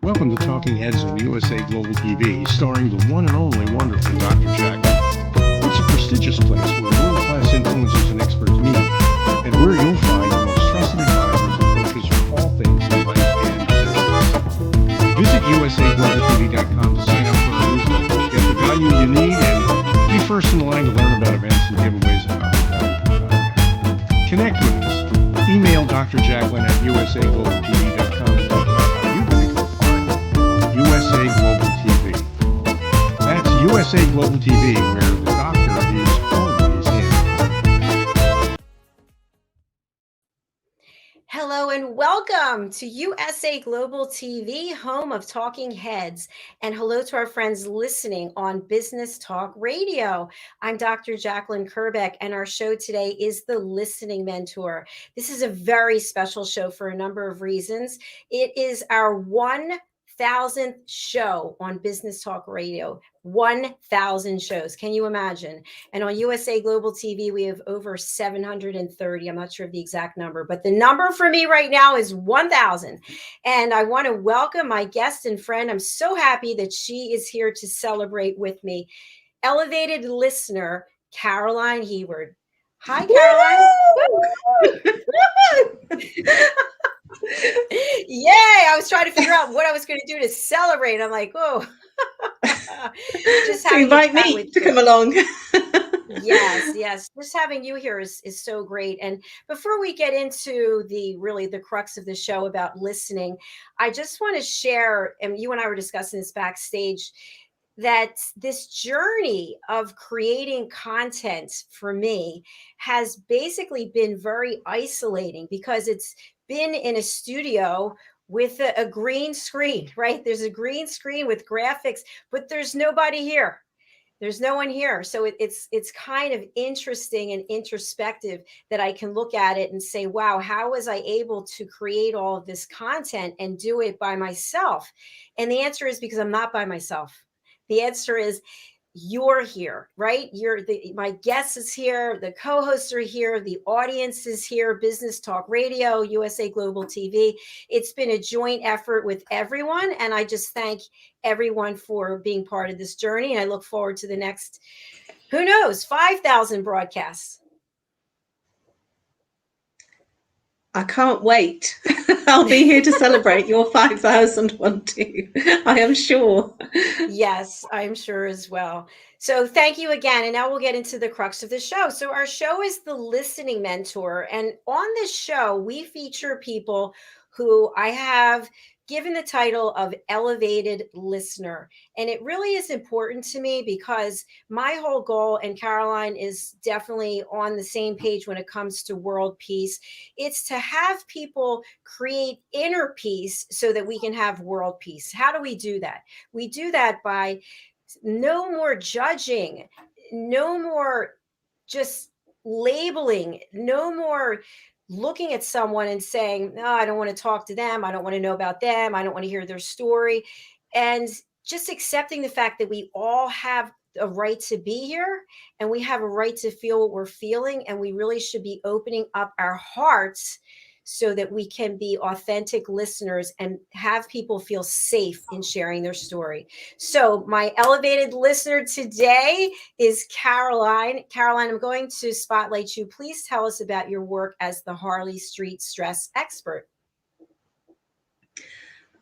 Welcome to Talking Heads on USA Global TV, starring the one and only wonderful Dr. JACALYN. It's a prestigious place where world-class influencers and experts meet, and where you'll find the most trusted advisors and coaches for all things in life and business. Visit usaglobaltv.com to sign up for our newsletter, get the value you need, and be first in line to learn about events and giveaways and other valuable. Connect with us. Email Dr. JACALYN at usaglobaltv.com to talk about how you can become part of USA Global TV. That's USA Global TV, where the doctor is always in. Hello and welcome to USA Global TV, home of Talking Heads. And hello to our friends listening on Business Talk Radio. I'm Dr. JACALYN KERBECK, and our show today is the Listening Mentor. This is a very special show for a number of reasons. It is our 1,000th show on Business Talk Radio. 1,000 shows. Can you imagine? And on USA Global TV, we have over 730. I'm not sure of the exact number, but the number for me right now is 1,000. And I want to welcome my guest and friend. I'm so happy that she is here to celebrate with me. Elevated listener, Caroline Heward. Hi, Caroline. Yay! I was trying to figure out what I was going to do to celebrate. I'm like, oh. Just to invite me to come along. Yes. Just having you here is so great. And before we get into the crux of the show about listening, I just want to share, and you and I were discussing this backstage, that this journey of creating content for me has basically been very isolating, because it's been in a studio with a green screen, right? There's a green screen with graphics, but there's nobody here. There's no one here. So it's kind of interesting and introspective that I can look at it and say, wow, how was I able to create all of this content and do it by myself? And the answer is because I'm not by myself. The answer is you're here, right? My guest is here, the co-hosts are here, the audience is here, Business Talk Radio, USA Global TV. It's been a joint effort with everyone, and I just thank everyone for being part of this journey, and I look forward to the next, who knows, 5,000 broadcasts. I can't wait. I'll be here to celebrate your 5,000 one too. I am sure. Yes, I'm sure as well. So thank you again. And now we'll get into the crux of the show. So our show is the Listening Mentor. And on this show, we feature people who I have given the title of Elevated Listener. And it really is important to me because my whole goal, and Caroline is definitely on the same page when it comes to world peace, it's to have people create inner peace so that we can have world peace. How do we do that? We do that by no more judging, no more just labeling, no more looking at someone and saying, no, I don't want to talk to them. I don't want to know about them. I don't want to hear their story. And just accepting the fact that we all have a right to be here, and we have a right to feel what we're feeling. And we really should be opening up our hearts so that we can be authentic listeners and have people feel safe in sharing their story. So my elevated listener today is Caroline. Caroline, I'm going to spotlight you. Please tell us about your work as the Harley Street stress expert.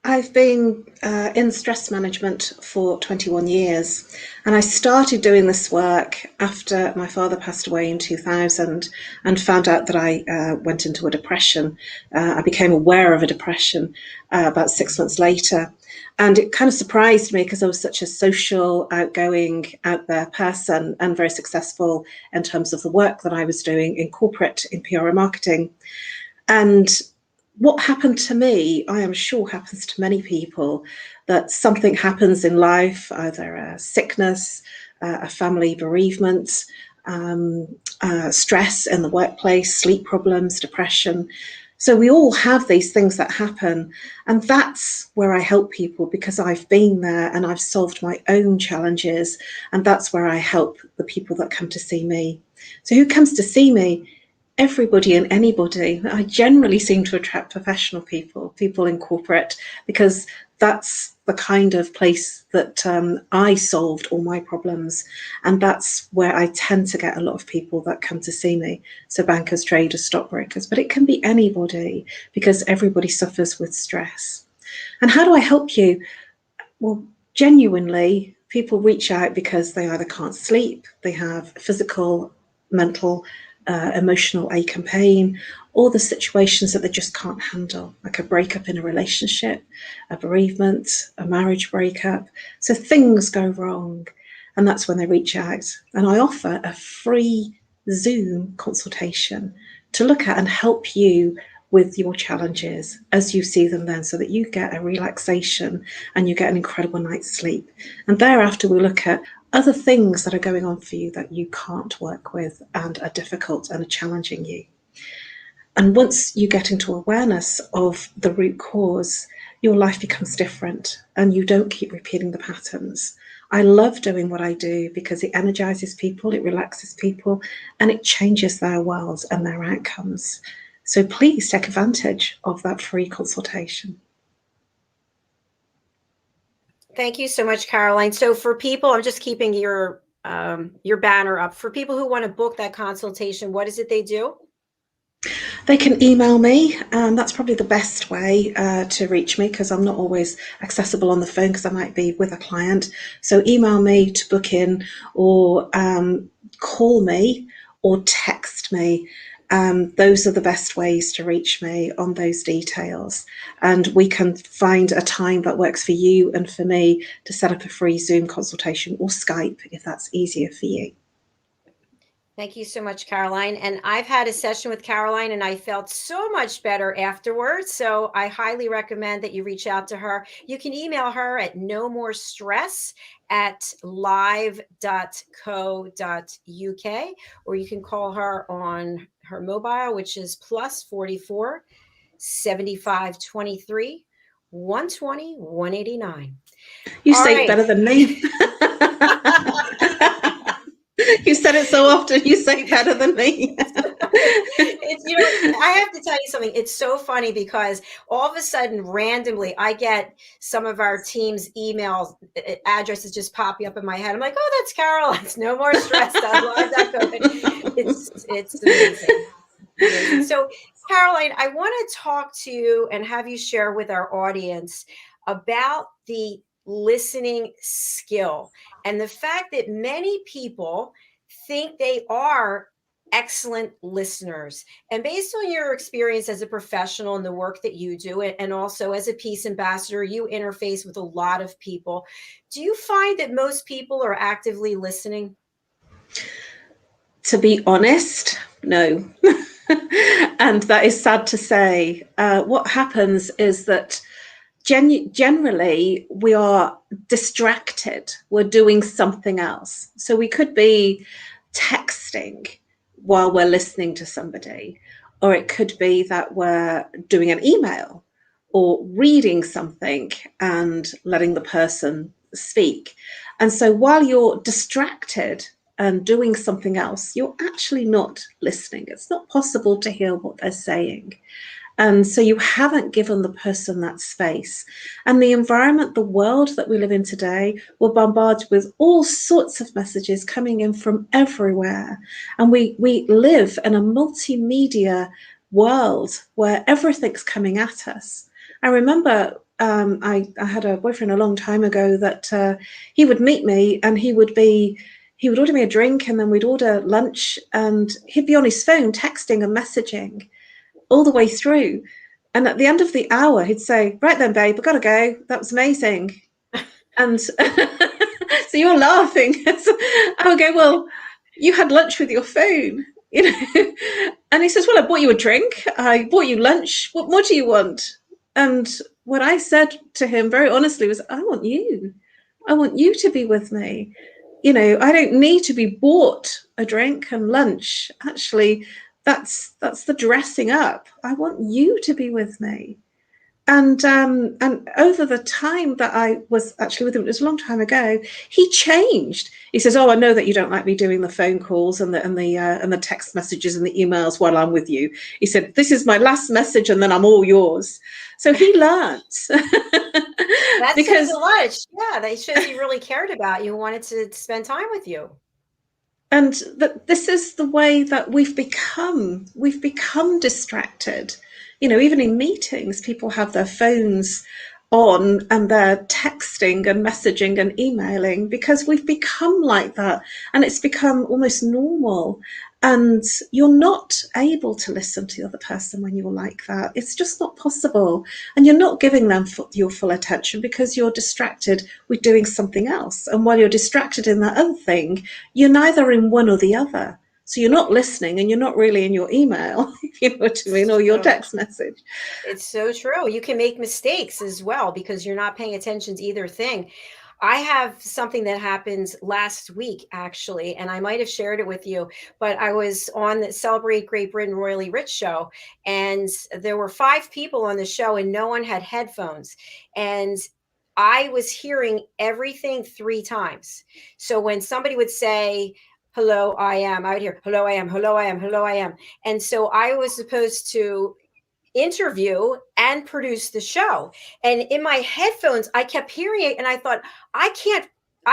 I've been in stress management for 21 years, and I started doing this work after my father passed away in 2000 and found out that I went into a depression. I became aware of a depression about 6 months later, and it kind of surprised me because I was such a social, outgoing, out there person and very successful in terms of the work that I was doing in corporate, in PR and marketing. And what happened to me, I am sure happens to many people, that something happens in life, either a sickness, a family bereavement, stress in the workplace, sleep problems, depression. So we all have these things that happen. And that's where I help people, because I've been there and I've solved my own challenges. And that's where I help the people that come to see me. So who comes to see me? Everybody and anybody. I generally seem to attract professional people, people in corporate, because that's the kind of place that I solved all my problems. And that's where I tend to get a lot of people that come to see me. So bankers, traders, stockbrokers, but it can be anybody, because everybody suffers with stress. And how do I help you? Well, genuinely, people reach out because they either can't sleep, they have physical, mental, emotional ache and pain, or the situations that they just can't handle, like a breakup in a relationship, a bereavement, a marriage breakup. So things go wrong, and that's when they reach out. And I offer a free Zoom consultation to look at and help you with your challenges as you see them then, so that you get a relaxation and you get an incredible night's sleep. And thereafter, we look at other things that are going on for you that you can't work with and are difficult and are challenging you. And once you get into awareness of the root cause, your life becomes different and you don't keep repeating the patterns. I love doing what I do because it energizes people, it relaxes people, and it changes their worlds and their outcomes. So please take advantage of that free consultation. Thank you so much, Caroline. So for people, I'm just keeping your banner up. For people who want to book that consultation, what is it they do? They can email me. That's probably the best way to reach me, because I'm not always accessible on the phone because I might be with a client. So email me to book in, or call me, or text me. Those are the best ways to reach me on those details. And we can find a time that works for you and for me to set up a free Zoom consultation, or Skype if that's easier for you. Thank you so much, Caroline. And I've had a session with Caroline and I felt so much better afterwards. So I highly recommend that you reach out to her. You can email her at nomorestress@live.co.uk, or you can call her on her mobile, which is +44 75 23 120 189. You say it better than me. You said it so often, you say it better than me. I have to tell you something. It's so funny because all of a sudden, randomly, I get some of our team's email addresses just popping up in my head. I'm like, oh, that's Caroline's. No more stress. It's amazing. So, Caroline, I want to talk to you and have you share with our audience about the listening skill and the fact that many people think they are excellent listeners. And based on your experience as a professional and the work that you do, and also as a peace ambassador, you interface with a lot of people. Do you find that most people are actively listening? To be honest, no. And that is sad to say. What happens is that generally we are distracted. We're doing something else. So we could be texting while we're listening to somebody, or it could be that we're doing an email or reading something and letting the person speak. And so while you're distracted and doing something else, you're actually not listening. It's not possible to hear what they're saying. And so you haven't given the person that space. And the environment, the world that we live in today, we're bombarded with all sorts of messages coming in from everywhere. And we live in a multimedia world where everything's coming at us. I remember I had a boyfriend a long time ago that he would meet me and he would order me a drink, and then we'd order lunch, and he'd be on his phone texting and messaging all the way through. And at the end of the hour, he'd say, right then, babe, I've got to go. That was amazing. And so you're laughing. I would go, well, you had lunch with your phone, you know. And he says, well, I bought you a drink. I bought you lunch. What more do you want? And what I said to him very honestly was, I want you. I want you to be with me. You know, I don't need to be bought a drink and lunch. Actually, that's the dressing up. I want you to be with me. And over the time that I was actually with him, it was a long time ago, he changed. He says, "Oh, I know that you don't like me doing the phone calls and the text messages and the emails while I'm with you." He said, "This is my last message, and then I'm all yours." So he learned. That says Because a lot. Yeah, that shows he really cared about you and wanted to spend time with you. and that this is the way that we've become distracted. Even in meetings, people have their phones on and they're texting and messaging and emailing because we've become like that, and it's become almost normal. And you're not able to listen to the other person when you're like that. It's just not possible. And you're not giving them your full attention because you're distracted with doing something else. And while you're distracted in that other thing, you're neither in one or the other. So you're not listening and you're not really in your email, if you know what I mean, or your So text message. it's so true. You can make mistakes as well because you're not paying attention to either thing. I have something that happened last week, actually, and I might have shared it with you, but I was on the Celebrate Great Britain Royally Rich show, and there were 5 people on the show, and no one had headphones. And I was hearing everything 3 times. So when somebody would say, "Hello, I am," I would hear, "Hello, I am, hello, I am, hello, I am." And so I was supposed to interview and produce the show. And in my headphones, I kept hearing it and I thought, I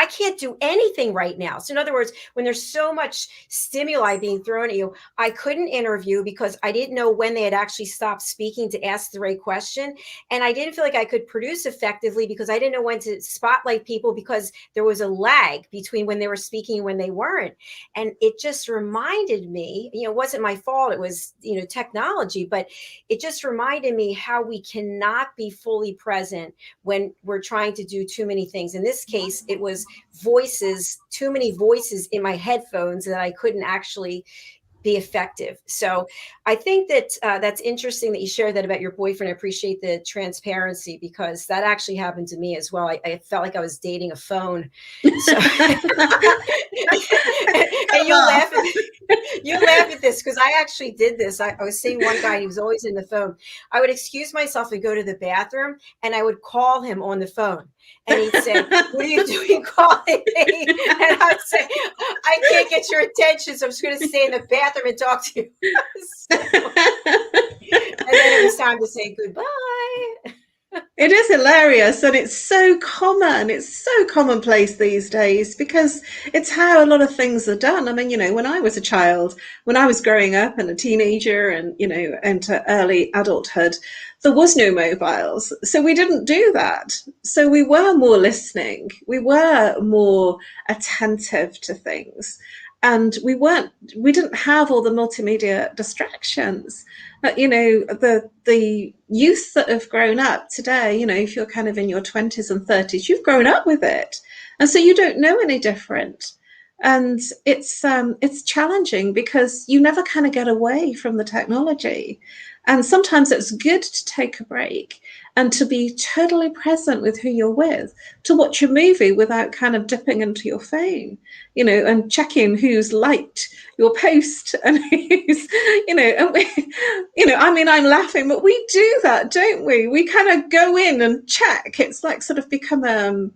can't do anything right now. So in other words, when there's so much stimuli being thrown at you, I couldn't interview because I didn't know when they had actually stopped speaking to ask the right question. And I didn't feel like I could produce effectively because I didn't know when to spotlight people because there was a lag between when they were speaking and when they weren't. And it just reminded me, it wasn't my fault. It was, technology, but it just reminded me how we cannot be fully present when we're trying to do too many things. In this case, it was too many voices in my headphones that I couldn't actually be effective. So I think that that's interesting that you shared that about your boyfriend. I appreciate the transparency because that actually happened to me as well. I felt like I was dating a phone. So, and you laugh at this because I actually did this. I was seeing one guy, he was always in the phone. I would excuse myself and go to the bathroom and I would call him on the phone. And he'd say, "What are you doing calling me?" And I'd say, "I can't get your attention, so I'm just going to stay in the bathroom and talk to you." And then it was time to say goodbye. It is hilarious, and it's so common. It's so commonplace these days because it's how a lot of things are done. I mean, when I was a child, when I was growing up and a teenager and, into early adulthood, there was no mobiles. So we didn't do that. So we were more listening. We were more attentive to things. And we didn't have all the multimedia distractions. The youth that have grown up today, if you're kind of in your 20s and 30s, you've grown up with it. And so you don't know any different. And it's challenging because you never kind of get away from the technology. And sometimes it's good to take a break and to be totally present with who you're with, to watch a movie without kind of dipping into your phone, and checking who's liked your post and who's, and I mean, I'm laughing, but we do that, don't we? We kind of go in and check. It's like sort of become a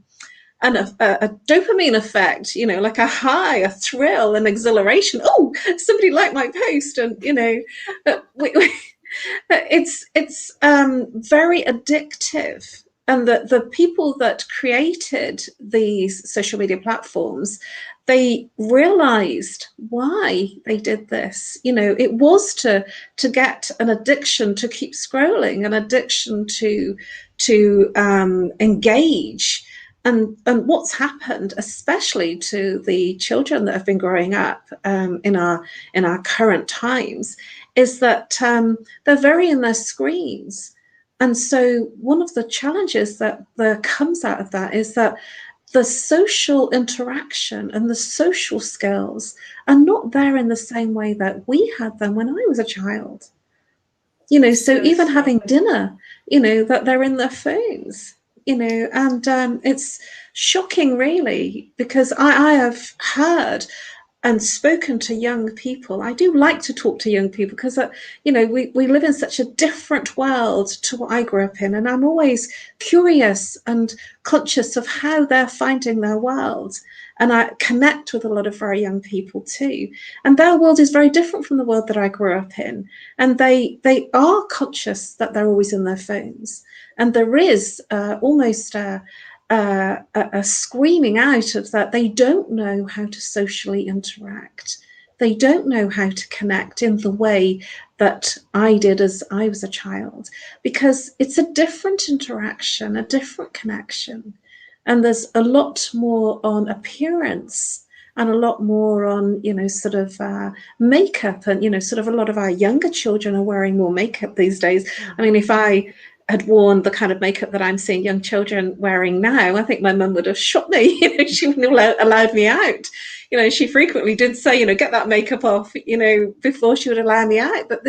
dopamine effect, like a high, a thrill, an exhilaration. Oh, somebody liked my post, and it's very addictive. And the people that created these social media platforms, they realized why they did this. It was to get an addiction to keep scrolling, an addiction to engage. And what's happened, especially to the children that have been growing up in our current times, is that they're very in their screens. And so one of the challenges that comes out of that is that the social interaction and the social skills are not there in the same way that we had them when I was a child. So even having dinner, that they're in their phones. And it's shocking, really, because I have heard and spoken to young people. I do like to talk to young people because, we live in such a different world to what I grew up in. And I'm always curious and conscious of how they're finding their world. And I connect with a lot of very young people too. And their world is very different from the world that I grew up in. And they are conscious that they're always in their phones. And there is almost a screaming out of that. They don't know how to socially interact. They don't know how to connect in the way that I did as I was a child, because it's a different interaction, a different connection. And there's a lot more on appearance and a lot more on, makeup. And, sort of a lot of our younger children are wearing more makeup these days. I mean, if I had worn the kind of makeup that I'm seeing young children wearing now, I think my mum would have shot me. She wouldn't have allowed me out. She frequently did say, get that makeup off, before she would allow me out. But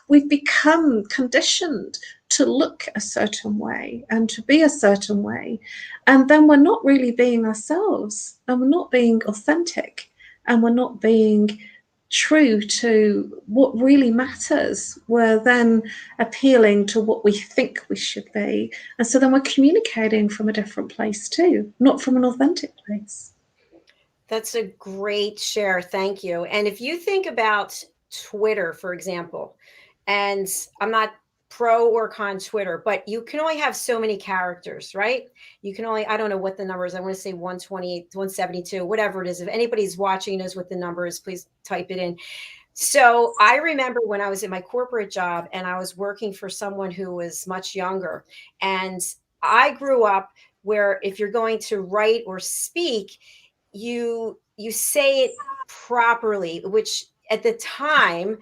we've become conditioned to look a certain way and to be a certain way. And then we're not really being ourselves, and we're not being authentic, and we're not being true to what really matters. We're then appealing to what we think we should be. And so then we're communicating from a different place too, not from an authentic place. That's a great share. Thank you. And if you think about Twitter, for example, and I'm not pro or con Twitter, but you can only have so many characters, right? You can only, I don't know what the number is. I want to say 128, 172, whatever it is. If anybody's watching knows what the number is, please type it in. So I remember when I was in my corporate job and I was working for someone who was much younger. And I grew up where if you're going to write or speak, you say it properly, which at the time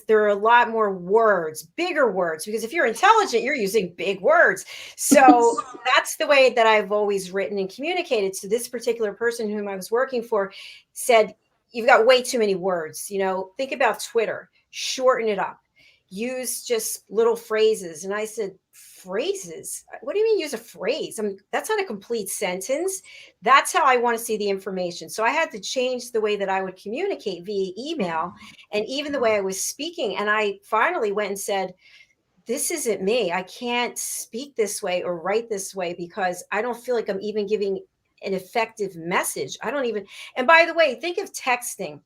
there are a lot more words, bigger words, because if you're intelligent, you're using big words. So that's the way that I've always written and communicated. So this particular person whom I was working for said, you've got way too many words. Think about Twitter, shorten it up, use just little phrases. And I said, phrases? What do you mean use a phrase? I mean, that's not a complete sentence. That's how I want to see the information. So I had to change the way that I would communicate via email and even the way I was speaking. And I finally went and said, this isn't me. I can't speak this way or write this way because I don't feel like I'm even giving an effective message. And by the way, think of texting.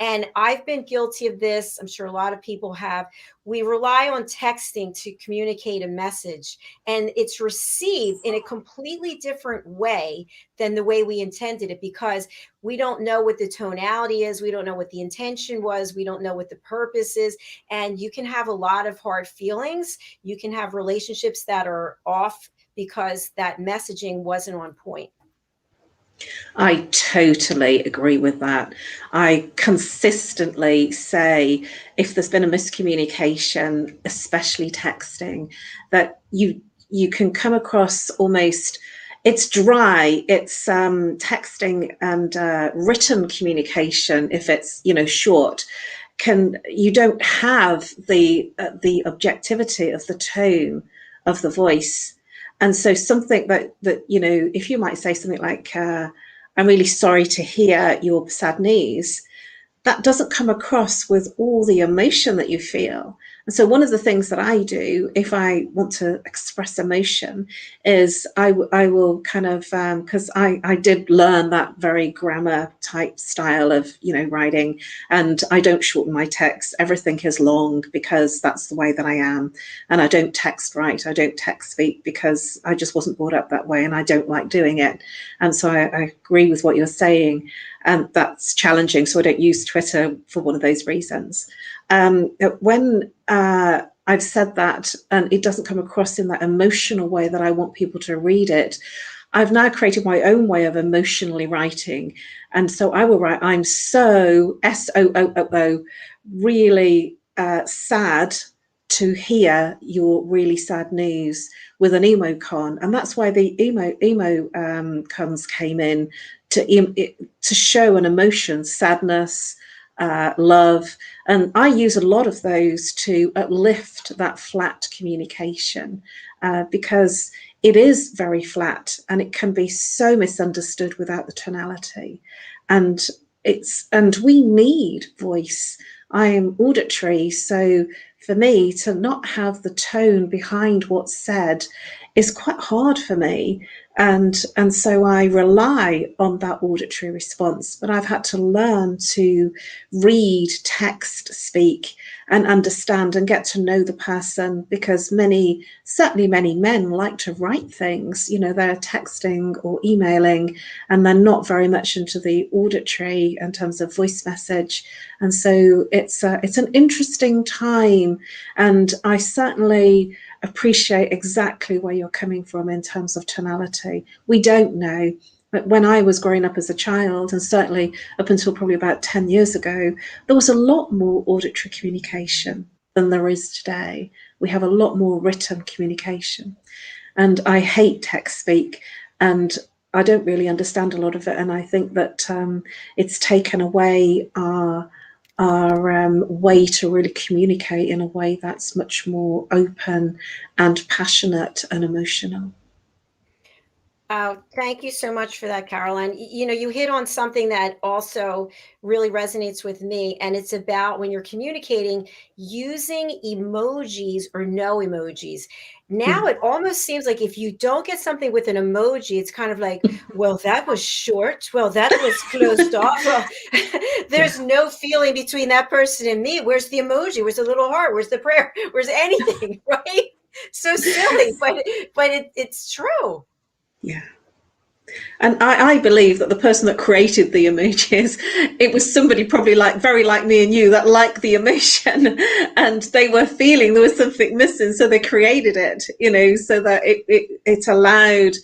And I've been guilty of this. I'm sure a lot of people have. We rely on texting to communicate a message, and it's received in a completely different way than the way we intended it, because we don't know what the tonality is. We don't know what the intention was. We don't know what the purpose is. And you can have a lot of hard feelings. You can have relationships that are off because that messaging wasn't on point. I totally agree with that. I consistently say, if there's been a miscommunication, especially texting, that you can come across almost, it's dry, it's texting and written communication, if it's short, you don't have the objectivity of the tone of the voice. And so something that if you might say something like, I'm really sorry to hear your sad news, that doesn't come across with all the emotion that you feel. And so one of the things that I do if I want to express emotion is I will kind of, because I did learn that very grammar type style of, writing, and I don't shorten my text. Everything is long because that's the way that I am. And I don't text write. I don't text speak because I just wasn't brought up that way and I don't like doing it. And so I agree with what you're saying. And that's challenging. So I don't use Twitter for one of those reasons. When I've said that and it doesn't come across in that emotional way that I want people to read it, I've now created my own way of emotionally writing. And so I will write, I'm so SOOO, really sad to hear your really sad news, with an emocon. And that's why the emocons came in, to show an emotion, sadness, love. And I use a lot of those to uplift that flat communication, because it is very flat and it can be so misunderstood without the tonality. And and we need voice. I am auditory, so for me to not have the tone behind what's said is quite hard for me. And so I rely on that auditory response, but I've had to learn to read, text, speak, and understand and get to know the person, because certainly many men like to write things. They're texting or emailing, and they're not very much into the auditory in terms of voice message. And so it's an interesting time, and I certainly appreciate exactly where you're coming from in terms of tonality. We don't know. But when I was growing up as a child, and certainly up until probably about 10 years ago, there was a lot more auditory communication than there is today. We have a lot more written communication. And I hate text speak, and I don't really understand a lot of it. And I think that it's taken away our way to really communicate in a way that's much more open and passionate and emotional. Thank you so much for that, Caroline. You hit on something that also really resonates with me, and it's about when you're communicating using emojis or no emojis. Now it almost seems like if you don't get something with an emoji, it's kind of like, well, that was short. Well, that was closed off. Well, there's no feeling between that person and me. Where's the emoji? Where's the little heart? Where's the prayer? Where's anything? Right? So silly, but it's true. Yeah. And I believe that the person that created the emojis, it was somebody probably very like me and you, that liked the emotion, and they were feeling there was something missing, so they created it, so that it allowed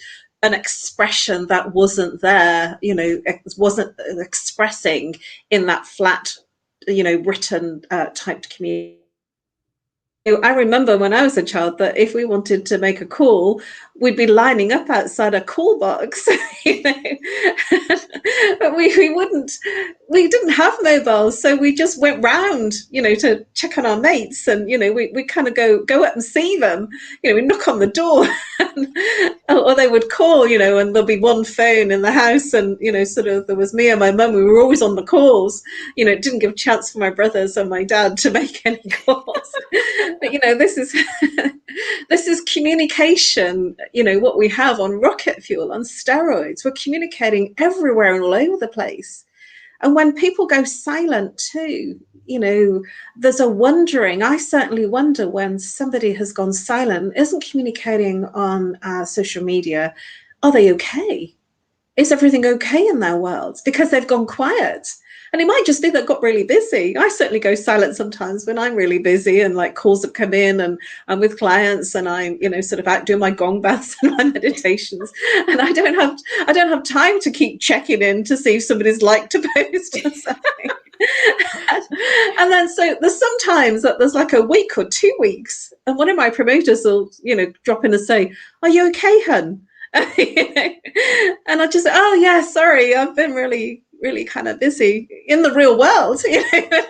an expression that wasn't there, it wasn't expressing in that flat, written typed community. I remember when I was a child that if we wanted to make a call, we'd be lining up outside a call box, but we didn't have mobiles, so we just went round, to check on our mates, and we kind of go up and see them, we knock on the door, or they would call, and there'll be one phone in the house, and sort of there was me and my mum, we were always on the calls, it didn't give a chance for my brothers and my dad to make any calls. But this is communication, what we have on rocket fuel, on steroids. We're communicating everywhere and all over the place. And when people go silent too, there's a wondering. I certainly wonder when somebody has gone silent, isn't communicating on social media, are they okay? Is everything okay in their world? Because they've gone quiet. And it might just be that got really busy. I certainly go silent sometimes when I'm really busy and like calls have come in and I'm with clients and I'm, sort of out doing my gong baths and my meditations. And I don't have time to keep checking in to see if somebody's liked a post or something. And then so there's sometimes that there's like a week or 2 weeks and one of my promoters will, drop in and say, "Are you okay, hun?" And I just, "Oh yeah, sorry, I've been really kind of busy in the real world,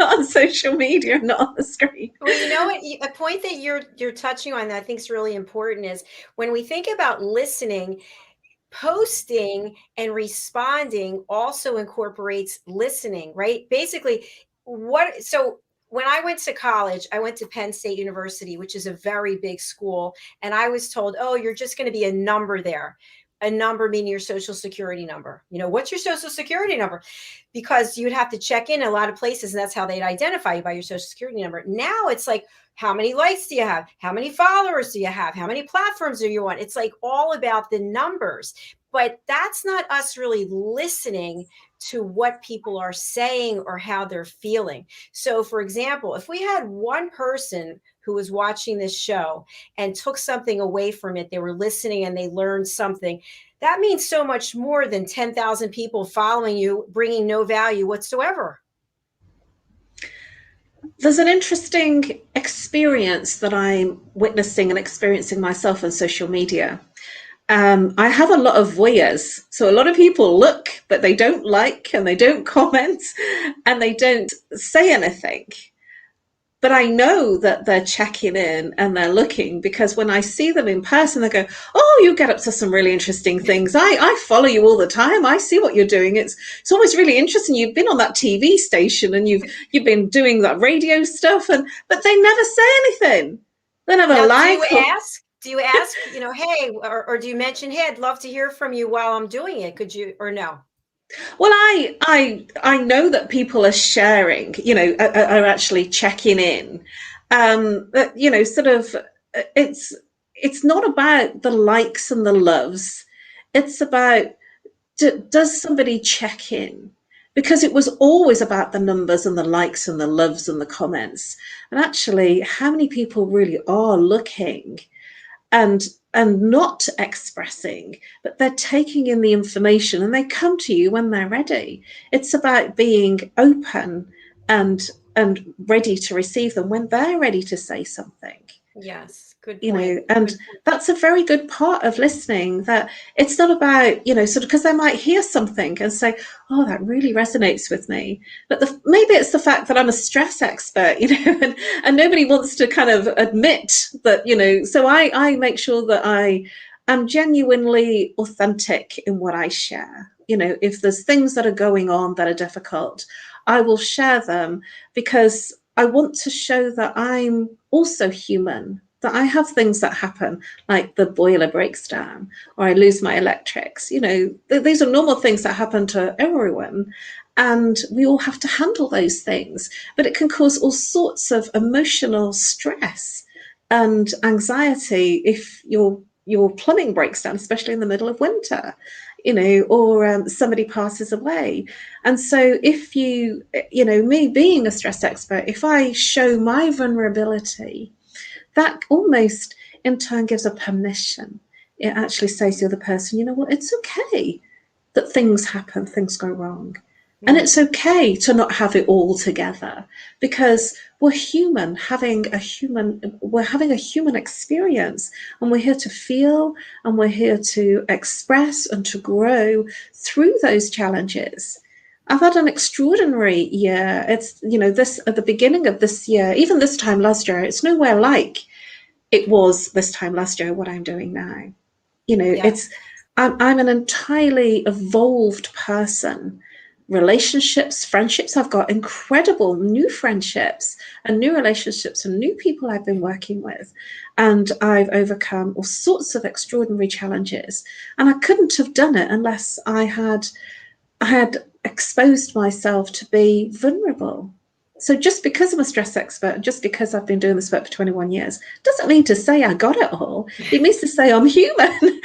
on social media, not on the screen." Well, what? A point that you're touching on that I think is really important is when we think about listening, posting and responding also incorporates listening, right? Basically, so when I went to college, I went to Penn State University, which is a very big school. And I was told, oh, you're just going to be a number there. A number meaning your social security number. What's your social security number? Because you'd have to check in a lot of places, and that's how they'd identify you, by your social security number. Now it's like, how many likes do you have? How many followers do you have? How many platforms are you on? It's like all about the numbers. But that's not us really listening to what people are saying or how they're feeling. So, for example, if we had one person who was watching this show and took something away from it, they were listening and they learned something, that means so much more than 10,000 people following you, bringing no value whatsoever. There's an interesting experience that I'm witnessing and experiencing myself on social media. I have a lot of voyeurs. So a lot of people look, but they don't like and they don't comment and they don't say anything. but I know that they're checking in and they're looking, because when I see them in person, they go, "Oh, you get up to some really interesting things. I follow you all the time. I see what you're doing. It's always really interesting. You've been on that TV station and you've been doing that radio stuff." And but they never say anything. They never Now, like or do you ask, hey, or do you mention, hey, I'd love to hear from you while I'm doing it? Could you, or no? well, I know that people are sharing, are actually checking in. But, sort of, it's it's not about the likes and the loves. It's about, does somebody check in? Because it was always about the numbers and the likes and the loves and the comments. And actually, how many people really are looking and not expressing, but they're taking in the information and they come to you when they're ready. It's about being open and ready to receive them when they're ready to say something. Yes, good point. And that's a very good part of listening, that it's not about, sort of, because they might hear something and say, "Oh, that really resonates with me." But maybe it's the fact that I'm a stress expert, and nobody wants to kind of admit that, so I make sure that I am genuinely authentic in what I share. If there's things that are going on that are difficult, I will share them, because I want to show that I'm also human, that I have things that happen, like the boiler breaks down or I lose my electrics. These are normal things that happen to everyone. And we all have to handle those things. But it can cause all sorts of emotional stress and anxiety if your plumbing breaks down, especially in the middle of winter, or somebody passes away. And so if me being a stress expert, if I show my vulnerability, that almost in turn gives a permission. It actually says to the other person, you know what, it's okay that things happen, things go wrong. And it's okay to not have it all together, because we're human, we're having a human experience, and we're here to feel, and we're here to express and to grow through those challenges. I've had an extraordinary year. It's, this at the beginning of this year, even this time last year, it's nowhere like it was this time last year, what I'm doing now. I'm an entirely evolved person. Relationships, friendships, I've got incredible new friendships and new relationships and new people I've been working with, and I've overcome all sorts of extraordinary challenges, and I couldn't have done it unless I had exposed myself to be vulnerable. So just because I'm a stress expert, just because I've been doing this work for 21 years, doesn't mean to say I got it all. It means to say I'm human.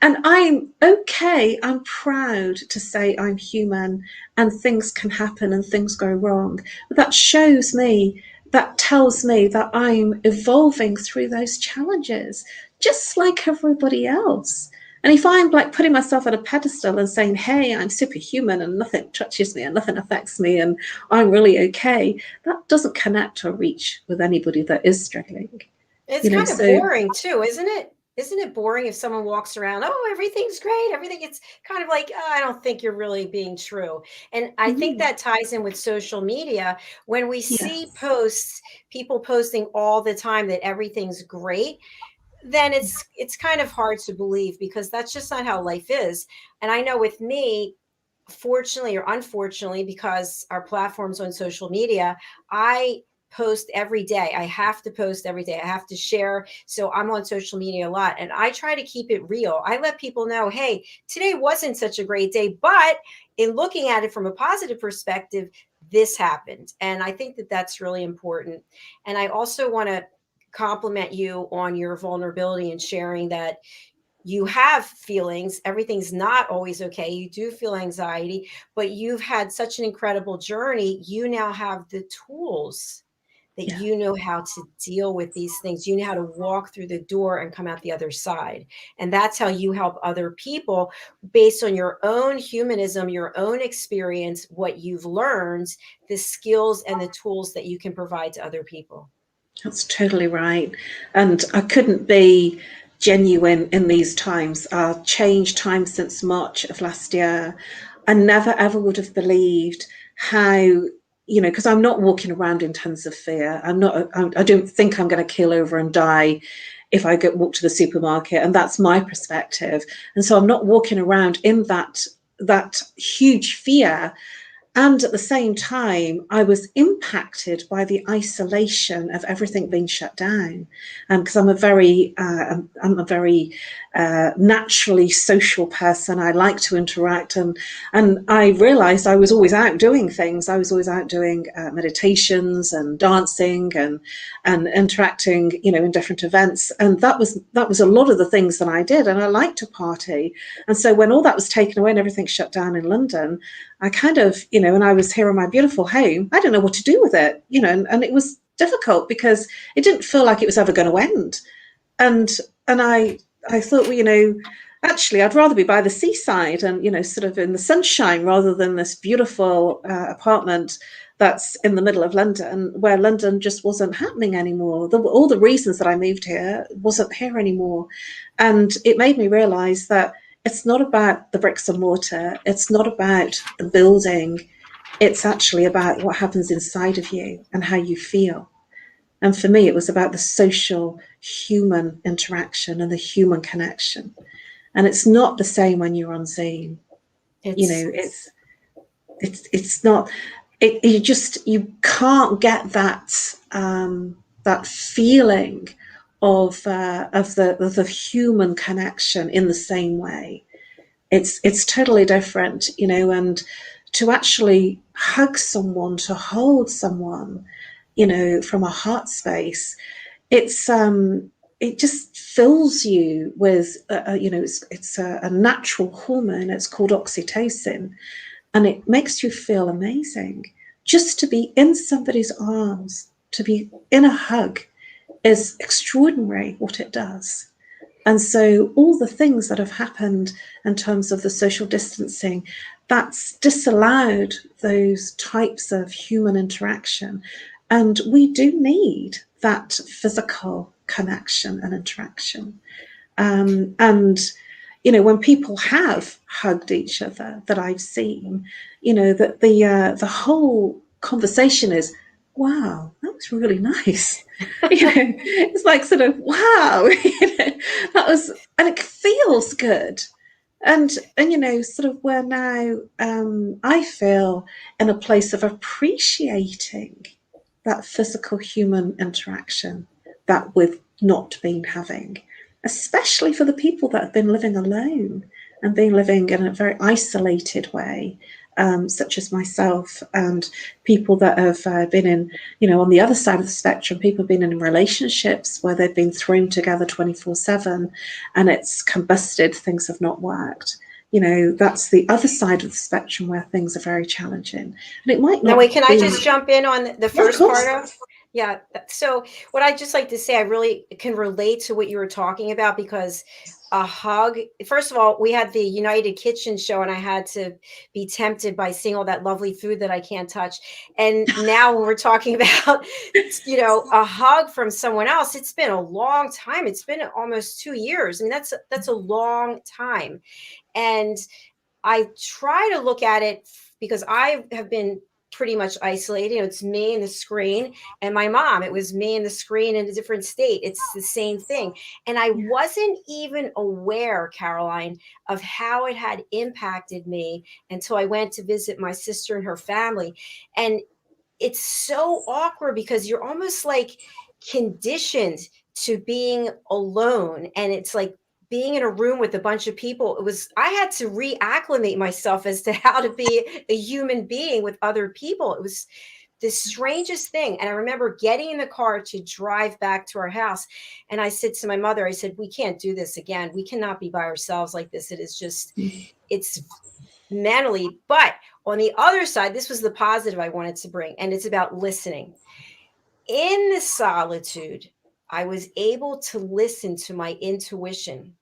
And I'm okay. I'm proud to say I'm human, and things can happen and things go wrong. But that tells me that I'm evolving through those challenges, just like everybody else. And if I'm like putting myself on a pedestal and saying, "Hey, I'm superhuman and nothing touches me and nothing affects me and I'm really okay," that doesn't connect or reach with anybody that is struggling. It's kind of boring too, isn't it? Isn't it boring if someone walks around, "Oh, everything's great, everything," it's kind of like, "Oh, I don't think you're really being true." And I think that ties in with social media. When we see posts, people posting all the time that everything's great, then it's kind of hard to believe, because that's just not how life is. And I know with me, fortunately or unfortunately, because our platforms on social media, I post every day. I have to post every day. I have to share. So I'm on social media a lot, and I try to keep it real. I let people know, hey, today wasn't such a great day, but in looking at it from a positive perspective, this happened. And I think that that's really important. And I also want to compliment you on your vulnerability and sharing that you have feelings. Everything's not always okay. You do feel anxiety, but you've had such an incredible journey. You now have the tools that you know how to deal with these things. You know how to walk through the door and come out the other side. And that's how you help other people based on your own humanism, your own experience, what you've learned, the skills and the tools that you can provide to other people. That's totally right. And I couldn't be genuine in these times. Our change time since March of last year, I never ever would have believed how because I'm not walking around in tons of fear. I don't think I'm going to keel over and die if I walk to the supermarket, and that's my perspective. And so I'm not walking around in that huge fear. And at the same time, I was impacted by the isolation of everything being shut down, because I'm a very naturally social person. I like to interact, and I realised I was always out doing things. I was always out doing meditations and dancing and interacting, in different events. And that was a lot of the things that I did. And I liked to party. And so when all that was taken away and everything shut down in London, I kind of, and I was here in my beautiful home, I didn't know what to do with it, and it was difficult because it didn't feel like it was ever going to end. And I thought, well, actually, I'd rather be by the seaside and, sort of in the sunshine rather than this beautiful apartment that's in the middle of London, where London just wasn't happening anymore. All the reasons that I moved here wasn't here anymore. And it made me realize that it's not about the bricks and mortar. It's not about the building. It's actually about what happens inside of you and how you feel. And for me, it was about the social human interaction and the human connection. And it's not the same when you're on Zoom. It's not. You can't get that that feeling of the human connection in the same way. It's totally different, and to actually hug someone, to hold someone, from a heart space, it just fills you with it's a natural hormone. It's called oxytocin, and it makes you feel amazing. Just to be in somebody's arms, to be in a hug, is extraordinary what it does. And so all the things that have happened in terms of the social distancing, that's disallowed those types of human interaction. And we do need that physical connection and interaction. And when people have hugged each other that I've seen, that the whole conversation is, wow, that was really nice. It's like sort of, wow, that was, and it feels good. And sort of where now I feel in a place of appreciating that physical human interaction that we've not been having, especially for the people that have been living alone and been living in a very isolated way. Such as myself, and people that have been in, on the other side of the spectrum, people have been in relationships where they've been thrown together 24/7 and it's combusted, things have not worked. That's the other side of the spectrum where things are very challenging. And it might not. Now, wait, can I just jump in on the first part of? Yeah. So what I'd just like to say, I really can relate to what you were talking about, because a hug, first of all, we had the United Kitchen show and I had to be tempted by seeing all that lovely food that I can't touch. And now when we're talking about, a hug from someone else, it's been a long time. It's been almost 2 years. I mean, that's a long time. And I try to look at it because I have been pretty much isolated. It's me and the screen and my mom. It was me and the screen in a different state. It's the same thing. And I wasn't even aware, Caroline, of how it had impacted me until I went to visit my sister and her family. And it's so awkward because you're almost like conditioned to being alone. And it's like being in a room with a bunch of people. I had to reacclimate myself as to how to be a human being with other people. It was the strangest thing. And I remember getting in the car to drive back to our house. And I said to my mother, I said, we can't do this again. We cannot be by ourselves like this. It is just, it's mentally. But on the other side, this was the positive I wanted to bring. And it's about listening. In the solitude, I was able to listen to my intuition.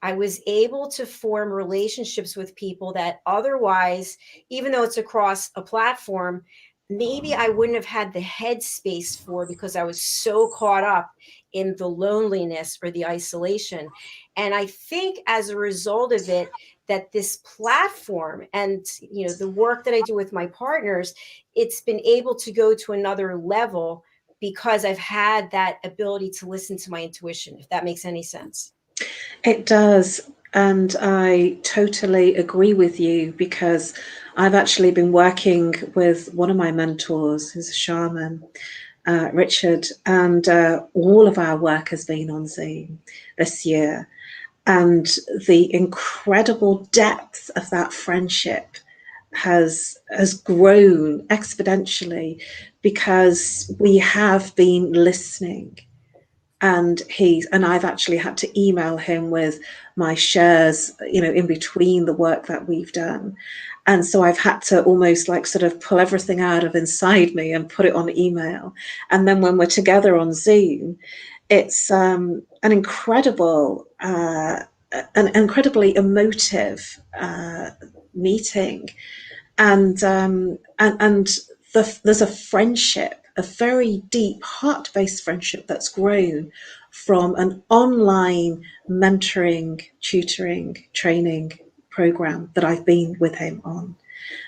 I was able to form relationships with people that otherwise, even though it's across a platform, maybe I wouldn't have had the headspace for, because I was so caught up in the loneliness or the isolation. And I think as a result of it, that this platform and, the work that I do with my partners, it's been able to go to another level because I've had that ability to listen to my intuition, if that makes any sense. It does. And I totally agree with you, because I've actually been working with one of my mentors, who's a shaman, Richard, and all of our work has been on Zoom this year. And the incredible depth of that friendship has grown exponentially, because we have been listening. And I've actually had to email him with my shares, in between the work that we've done. And so I've had to almost like sort of pull everything out of inside me and put it on email. And then when we're together on Zoom, it's an incredibly emotive meeting. And there's a friendship, a very deep heart-based friendship that's grown from an online mentoring, tutoring, training program that I've been with him on.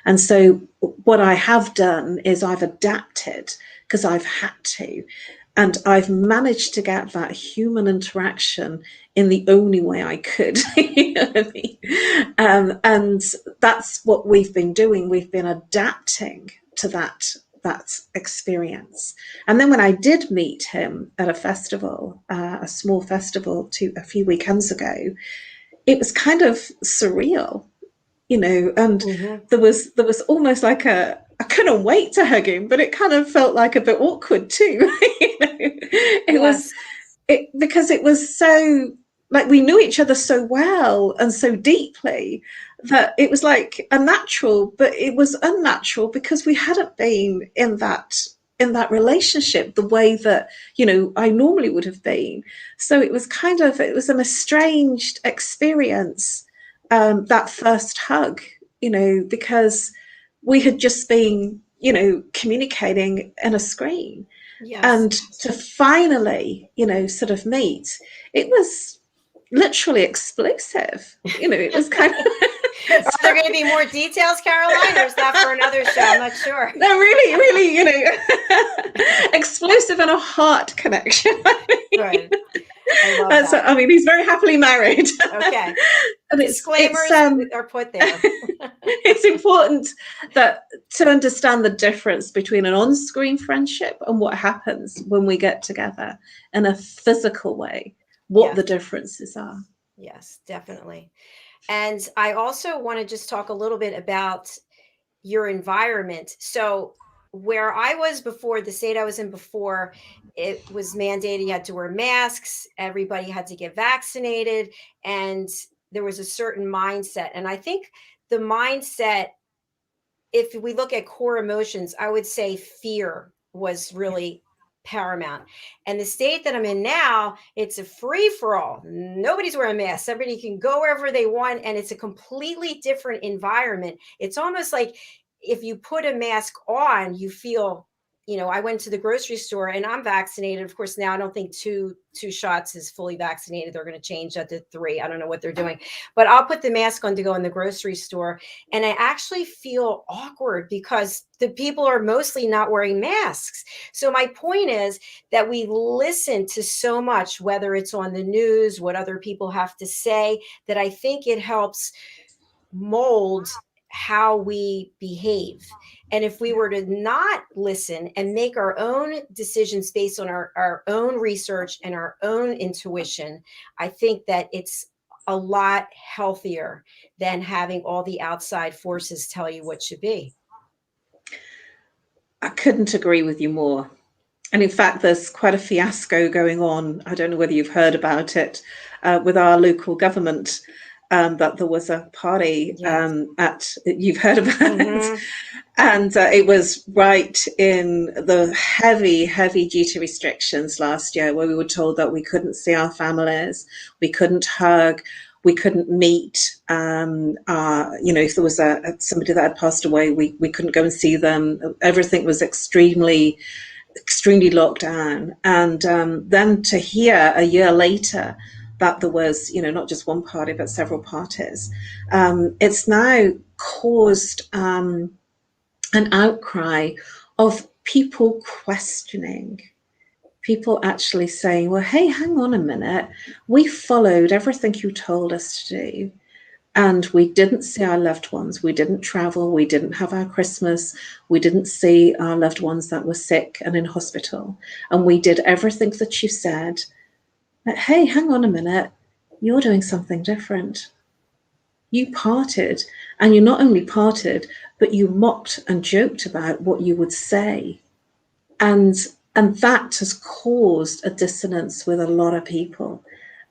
And so what I have done is I've adapted, because I've had to, and I've managed to get that human interaction in the only way I could. You know what I mean? And that's what we've been doing. We've been adapting to that experience. And then when I did meet him at a festival, a small festival a few weekends ago, it was kind of surreal, and there was almost like I couldn't wait to hug him, but it kind of felt like a bit awkward too. Because it was so, like, we knew each other so well and so deeply that it was like a natural, but it was unnatural because we hadn't been in that relationship the way that I normally would have been. So it was an estranged experience, that first hug, because we had just been communicating in a screen. Yes. And to finally sort of meet, it was literally explosive. It was kind of Are there going to be more details, Caroline, or is that for another show? I'm not sure. No, really, explosive and a heart connection. Right. I love that. He's very happily married. Okay. And disclaimers are put there. It's important to understand the difference between an on-screen friendship and what happens when we get together in a physical way, what the differences are. Yes, definitely. And I also want to just talk a little bit about your environment. So where I was before, the state I was in before, it was mandated you had to wear masks, everybody had to get vaccinated, and there was a certain mindset. And I think the mindset, if we look at core emotions, I would say fear was really paramount. And the state that I'm in now, it's a free for all. Nobody's wearing masks. Everybody can go wherever they want. And it's a completely different environment. It's almost like if you put a mask on, you feel, I went to the grocery store and I'm vaccinated. Of course, now I don't think two shots is fully vaccinated. They're going to change that to 3. I don't know what they're doing, but I'll put the mask on to go in the grocery store. And I actually feel awkward because the people are mostly not wearing masks. So my point is that we listen to so much, whether it's on the news, what other people have to say, that I think it helps mold how we behave. And if we were to not listen and make our own decisions based on our own research and our own intuition, I think that it's a lot healthier than having all the outside forces tell you what should be. I couldn't agree with you more. And in fact, there's quite a fiasco going on. I don't know whether you've heard about it, with our local government. That there was a party you've heard about it, and it was right in the heavy duty restrictions last year, where we were told that we couldn't see our families, we couldn't hug, we couldn't meet. If there was somebody that had passed away, we couldn't go and see them. Everything was extremely locked down. And then to hear a year later that there was, not just one party, but several parties. It's now caused an outcry of people questioning, people actually saying, well, hey, hang on a minute, we followed everything you told us to do. And we didn't see our loved ones. We didn't travel. We didn't have our Christmas. We didn't see our loved ones that were sick and in hospital. And we did everything that you said. But hey, hang on a minute. You're doing something different. You parted, and you not only parted, but you mocked and joked about what you would say. And that has caused a dissonance with a lot of people.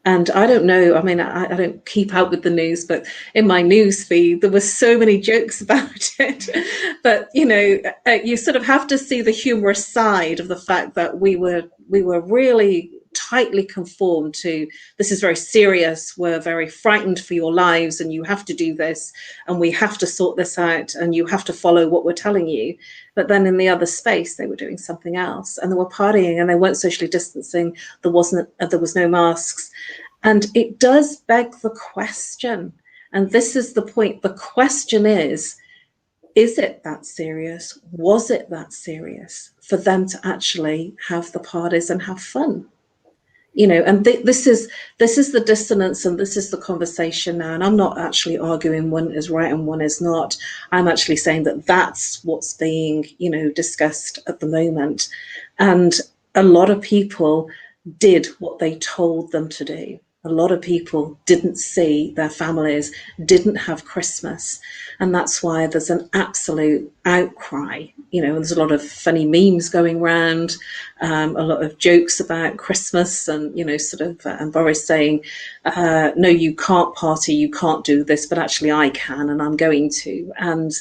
And I don't know, I mean, I don't keep up with the news, but in my news feed, there were so many jokes about it. But, you sort of have to see the humorous side of the fact that we were really tightly conformed to, this is very serious, we're very frightened for your lives, and you have to do this, and we have to sort this out, and you have to follow what we're telling you. But then in the other space, they were doing something else, and they were partying, and they weren't socially distancing. There was no masks. And it does beg the question, and this is the point. The question is it that serious? Was it that serious for them to actually have the parties and have fun? And this is the dissonance, and this is the conversation now. And I'm not actually arguing one is right and one is not. I'm actually saying that that's what's being, discussed at the moment. And a lot of people did what they told them to do. A lot of people didn't see their families, didn't have Christmas. And that's why there's an absolute outcry. There's a lot of funny memes going around, a lot of jokes about Christmas, and, and Boris saying, no, you can't party, you can't do this, but actually I can, and I'm going to. And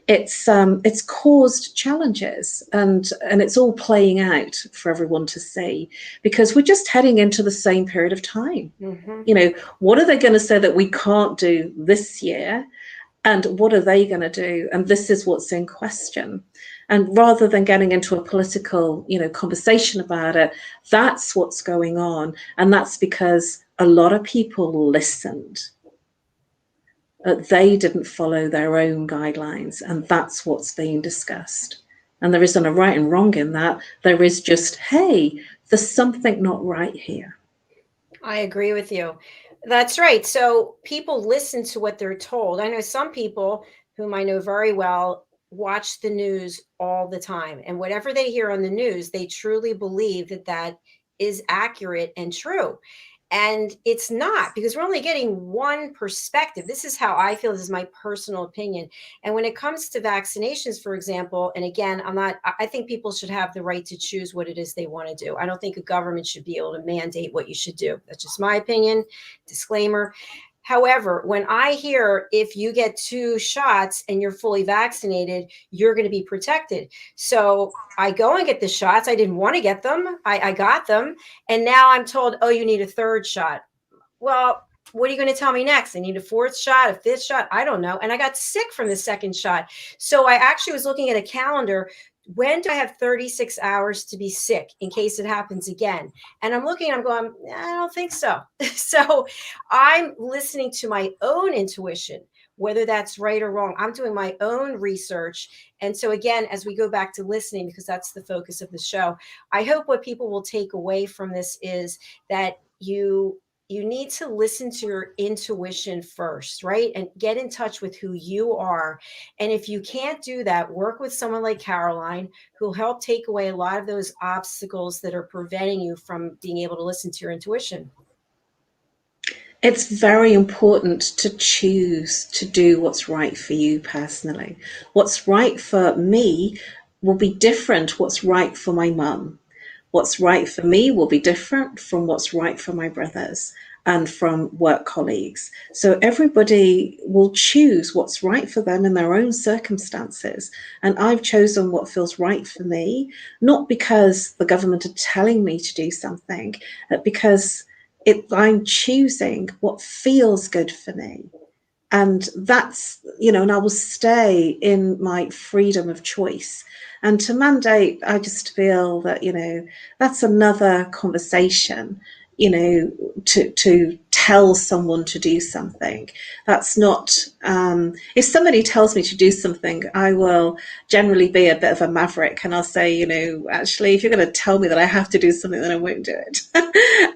it's caused challenges, and it's all playing out for everyone to see, because we're just heading into the same period of time. Mm-hmm. What are they going to say that we can't do this year? And what are they going to do? And this is what's in question. And rather than getting into a political, conversation about it, that's what's going on. And that's because a lot of people listened. They didn't follow their own guidelines, and that's what's being discussed. And there isn't a right and wrong in that. There is just, hey, there's something not right here. I agree with you. That's right. So people listen to what they're told. I know some people whom I know very well watch the news all the time, and whatever they hear on the news, they truly believe that is accurate and true. And it's not, because we're only getting one perspective. This is how I feel. This is my personal opinion. And when it comes to vaccinations, for example, and again, I think people should have the right to choose what it is they want to do. I don't think a government should be able to mandate what you should do. That's just my opinion. Disclaimer. However, when I hear if you get 2 shots and you're fully vaccinated, you're going to be protected. So I go and get the shots. I didn't want to get them. I got them. And now I'm told, oh, you need a 3rd shot. Well, what are you going to tell me next? I need a 4th shot, a 5th shot. I don't know. And I got sick from the 2nd shot. So I actually was looking at a calendar. When do I have 36 hours to be sick in case it happens again? And I'm looking, I'm going, I don't think so. So I'm listening to my own intuition, whether that's right or wrong. I'm doing my own research. And so again, as we go back to listening, because that's the focus of the show, I hope what people will take away from this is that you need to listen to your intuition first, right? And get in touch with who you are. And if you can't do that, work with someone like Caroline, who'll help take away a lot of those obstacles that are preventing you from being able to listen to your intuition. It's very important to choose to do what's right for you personally. What's right for me will be different what's right for my mum. What's right for me will be different from what's right for my brothers and from work colleagues. So everybody will choose what's right for them in their own circumstances. And I've chosen what feels right for me, not because the government are telling me to do something, but because I'm choosing what feels good for me. And that's, and I will stay in my freedom of choice. And to mandate, I just feel that, that's another conversation. to tell someone to do something. That's not, if somebody tells me to do something, I will generally be a bit of a maverick, and I'll say, actually, if you're going to tell me that I have to do something, then I won't do it.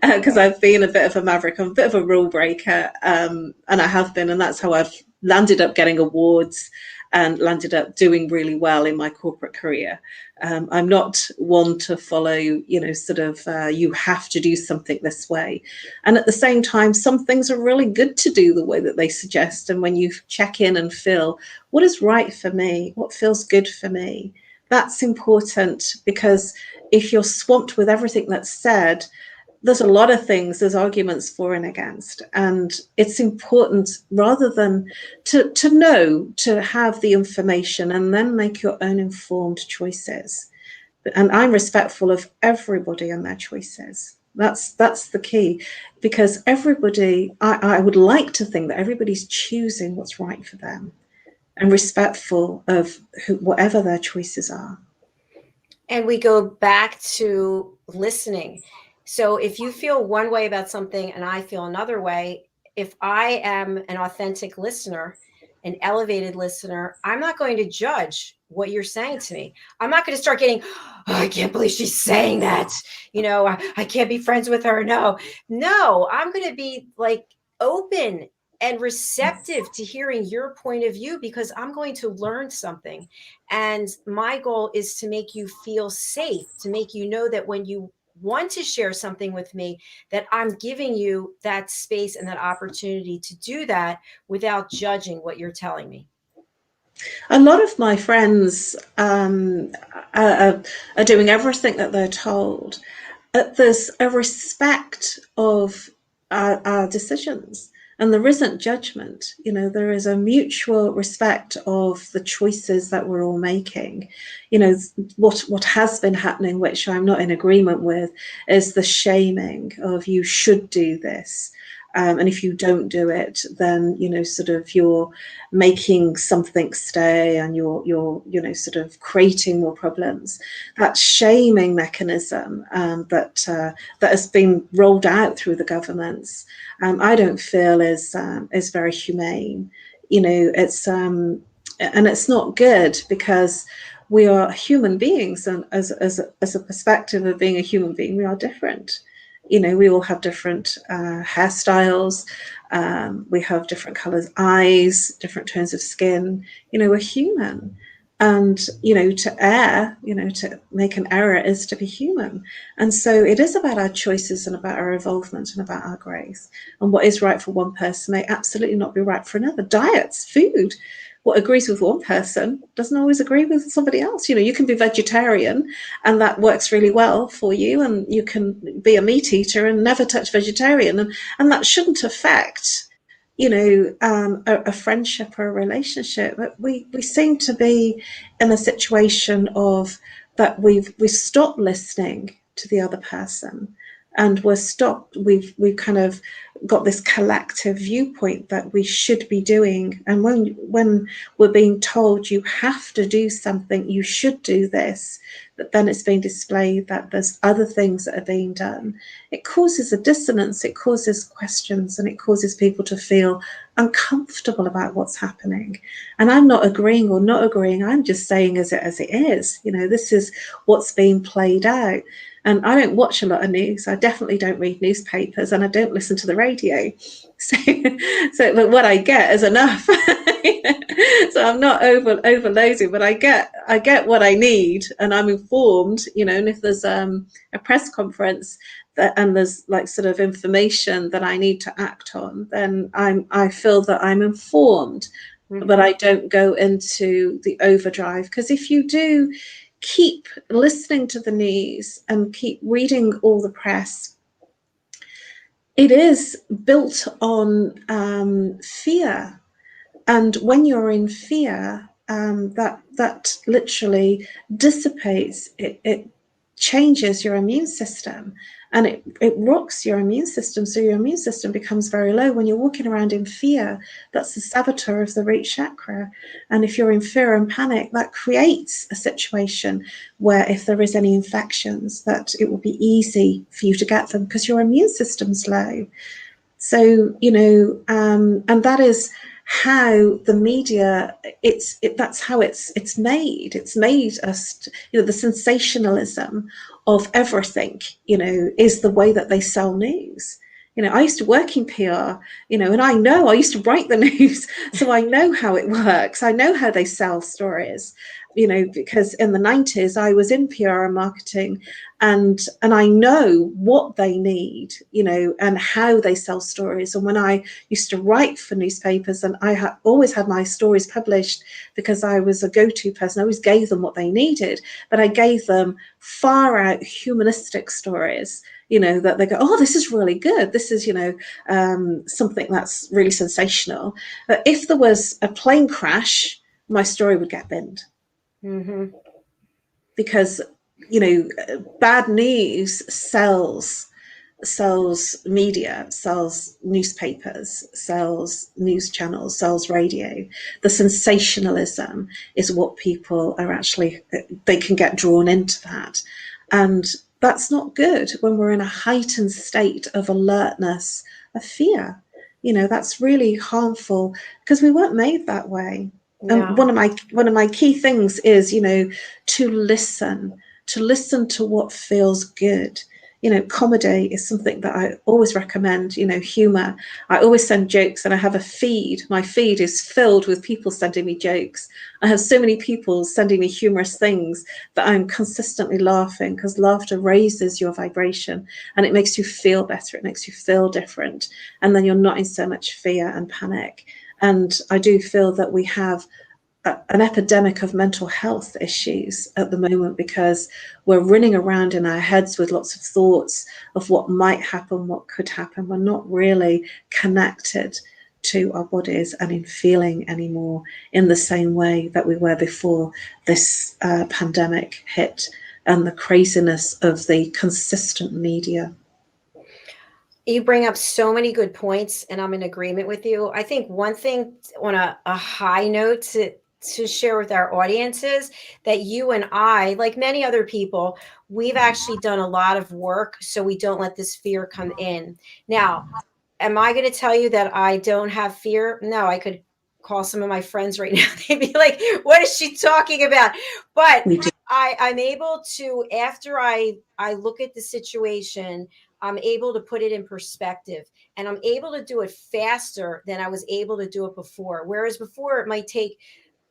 Because I've been a bit of a maverick. I'm a bit of a rule breaker, and I have been, and that's how I've landed up getting awards and landed up doing really well in my corporate career. I'm not one to follow, you have to do something this way. And at the same time, some things are really good to do the way that they suggest. And when you check in and feel, what is right for me? What feels good for me? That's important, because if you're swamped with everything that's said, there's a lot of things, there's arguments for and against, and it's important, rather than to have the information and then make your own informed choices. And I'm respectful of everybody and their choices. That's the key, because everybody, I would like to think that everybody's choosing what's right for them and respectful of whatever their choices are. And we go back to listening. So if you feel one way about something and I feel another way, if I am an authentic listener, an elevated listener, I'm not going to judge what you're saying to me. I'm not going to start getting, I can't believe she's saying that. I can't be friends with her. No, I'm going to be like open and receptive to hearing your point of view, because I'm going to learn something. And my goal is to make you feel safe, to make you know that when you want to share something with me, that I'm giving you that space and that opportunity to do that without judging what you're telling me. A lot of my friends are doing everything that they're told. There's a respect of our decisions, and there isn't judgment. There is a mutual respect of the choices that we're all making. What has been happening, which I'm not in agreement with, is the shaming of, you should do this. And if you don't do it, then you're making something stay, and you're creating more problems. That shaming mechanism that has been rolled out through the governments, I don't feel is very humane. It's and it's not good, because we are human beings, and as a perspective of being a human being, we are different. We all have different hairstyles. We have different colors, eyes, different tones of skin. We're human. And, to err, to make an error is to be human. And so it is about our choices and about our involvement and about our growth. And what is right for one person may absolutely not be right for another. Diets, food. What agrees with one person doesn't always agree with somebody else. You can be vegetarian and that works really well for you, and you can be a meat eater and never touch vegetarian, and that shouldn't affect a friendship or a relationship. But we seem to be in a situation of that we've stopped listening to the other person, and we've kind of got this collective viewpoint that we should be doing. And when we're being told you have to do something, you should do this, but then it's being displayed that there's other things that are being done, it causes a dissonance, it causes questions, and it causes people to feel uncomfortable about what's happening. And I'm not agreeing or not agreeing, I'm just saying as it is. This is what's being played out. And I don't watch a lot of news. I definitely don't read newspapers, and I don't listen to the radio. So but what I get is enough. So I'm not overloading, but I get what I need, and I'm informed. And if there's a press conference and there's information that I need to act on, then I feel that I'm informed. Mm-hmm. But I don't go into the overdrive, because if you do keep listening to the news and keep reading all the press, it is built on fear. And when you're in fear, that literally dissipates. It changes your immune system, and it rocks your immune system. So your immune system becomes very low when you're walking around in fear. That's the saboteur of the root chakra. And if you're in fear and panic, that creates a situation where if there is any infections, that it will be easy for you to get them because your immune system's low. So, and that is how the media, that's how it's made. It's made us, the sensationalism of everything, is the way that they sell news. I used to work in PR, and I used to write the news, so I know how it works. I know how they sell stories, because in the 90s I was in PR and marketing, and I know what they need, and how they sell stories. And when I used to write for newspapers, and I always had my stories published because I was a go-to person, I always gave them what they needed, but I gave them far out humanistic stories, that they go, oh, this is really good. This is, something that's really sensational. But if there was a plane crash, my story would get binned. Mm-hmm. Because, bad news sells media, sells newspapers, sells news channels, sells radio. The sensationalism is what people are actually, they can get drawn into that. And that's not good when we're in a heightened state of alertness, of fear. That's really harmful because we weren't made that way. No. And one of my key things is, to listen to what feels good. Comedy is something that I always recommend, humor. I always send jokes, and I have a feed. My feed is filled with people sending me jokes. I have so many people sending me humorous things that I'm consistently laughing, because laughter raises your vibration and it makes you feel better. It makes you feel different. And then you're not in so much fear and panic. And I do feel that we have an epidemic of mental health issues at the moment, because we're running around in our heads with lots of thoughts of what might happen, what could happen. We're not really connected to our bodies and in feeling anymore in the same way that we were before this pandemic hit, and the craziness of the consistent media. You bring up so many good points, and I'm in agreement with you. I think one thing on a high note to share with our audience is that you and I, like many other people, we've actually done a lot of work so we don't let this fear come in. Now, am I going to tell you that I don't have fear? No, I could call some of my friends right now. They'd be like, what is she talking about? But I'm able to, after I look at the situation, I'm able to put it in perspective, and I'm able to do it faster than I was able to do it before. Whereas before it might take,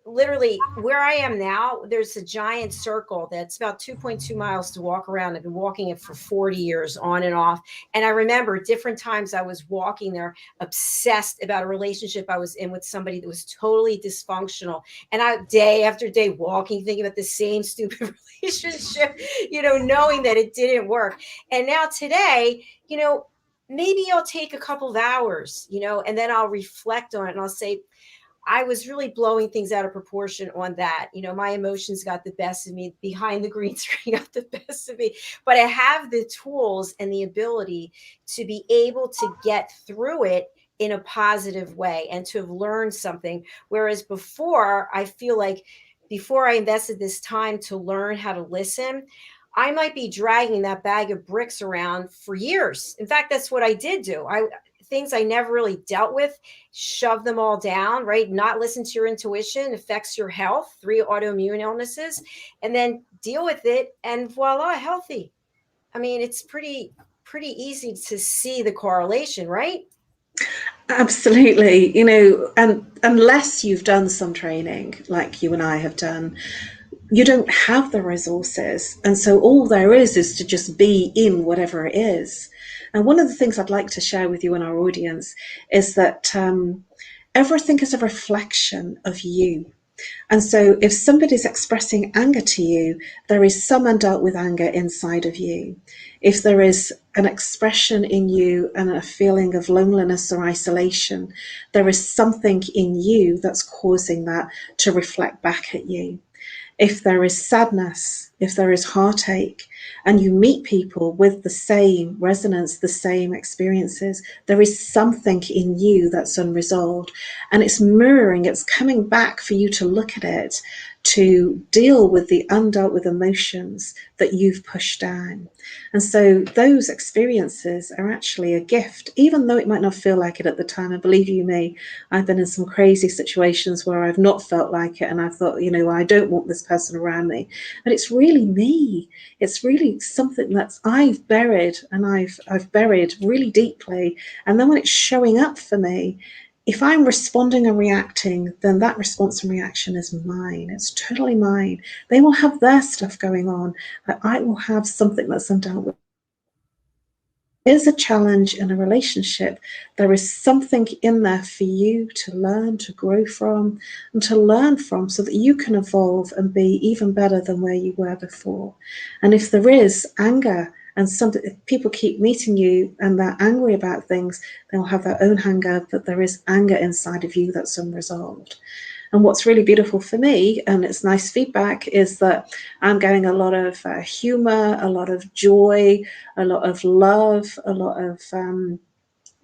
literally where I am now, there's a giant circle that's about 2.2 miles to walk around. I've been walking it for 40 years on and off. And I remember different times I was walking there, obsessed about a relationship I was in with somebody that was totally dysfunctional. And I, day after day, walking, thinking about the same stupid relationship, knowing that it didn't work. And now today, maybe I'll take a couple of hours, and then I'll reflect on it and I'll say, I was really blowing things out of proportion on that. My emotions got the best of me, behind the green screen got the best of me, but I have the tools and the ability to be able to get through it in a positive way and to have learned something. Whereas before, I feel like before I invested this time to learn how to listen, I might be dragging that bag of bricks around for years. In fact, that's what I did do. Things I never really dealt with, shove them all down, right? Not listen to your intuition, affects your health, 3 autoimmune illnesses, and then deal with it, and voila, healthy. I mean, it's pretty easy to see the correlation, right? Absolutely. And unless you've done some training like you and I have done, you don't have the resources. And so all there is to just be in whatever it is. And one of the things I'd like to share with you and our audience is that everything is a reflection of you. And so if somebody's expressing anger to you, there is some undealt with anger inside of you. If there is an expression in you and a feeling of loneliness or isolation, there is something in you that's causing that to reflect back at you. if there is sadness, if there is heartache, and you meet people with the same resonance, the same experiences, there is something in you that's unresolved, and it's mirroring, it's coming back for you to look at it, to deal with the undealt with emotions that you've pushed down. And so those experiences are actually a gift, even though it might not feel like it at the time. And believe you me, I've been in some crazy situations where I've not felt like it, and I've thought, you know, I don't want this person around me. But it's really me. It's really something that I've buried, and I've buried really deeply. And then when it's showing up for me, if I'm responding and reacting, then that response and reaction is mine. It's totally mine. They will have their stuff going on, but I will have something that's undealt with. Is a challenge in a relationship, there is something in there for you to learn, to grow from, and to learn from, so that you can evolve and be even better than where you were before. And if there is anger, and if people keep meeting you and they're angry about things, they'll have their own anger, but there is anger inside of you that's unresolved. And what's really beautiful for me, and it's nice feedback, is that I'm getting a lot of humor, a lot of joy, a lot of love, a lot of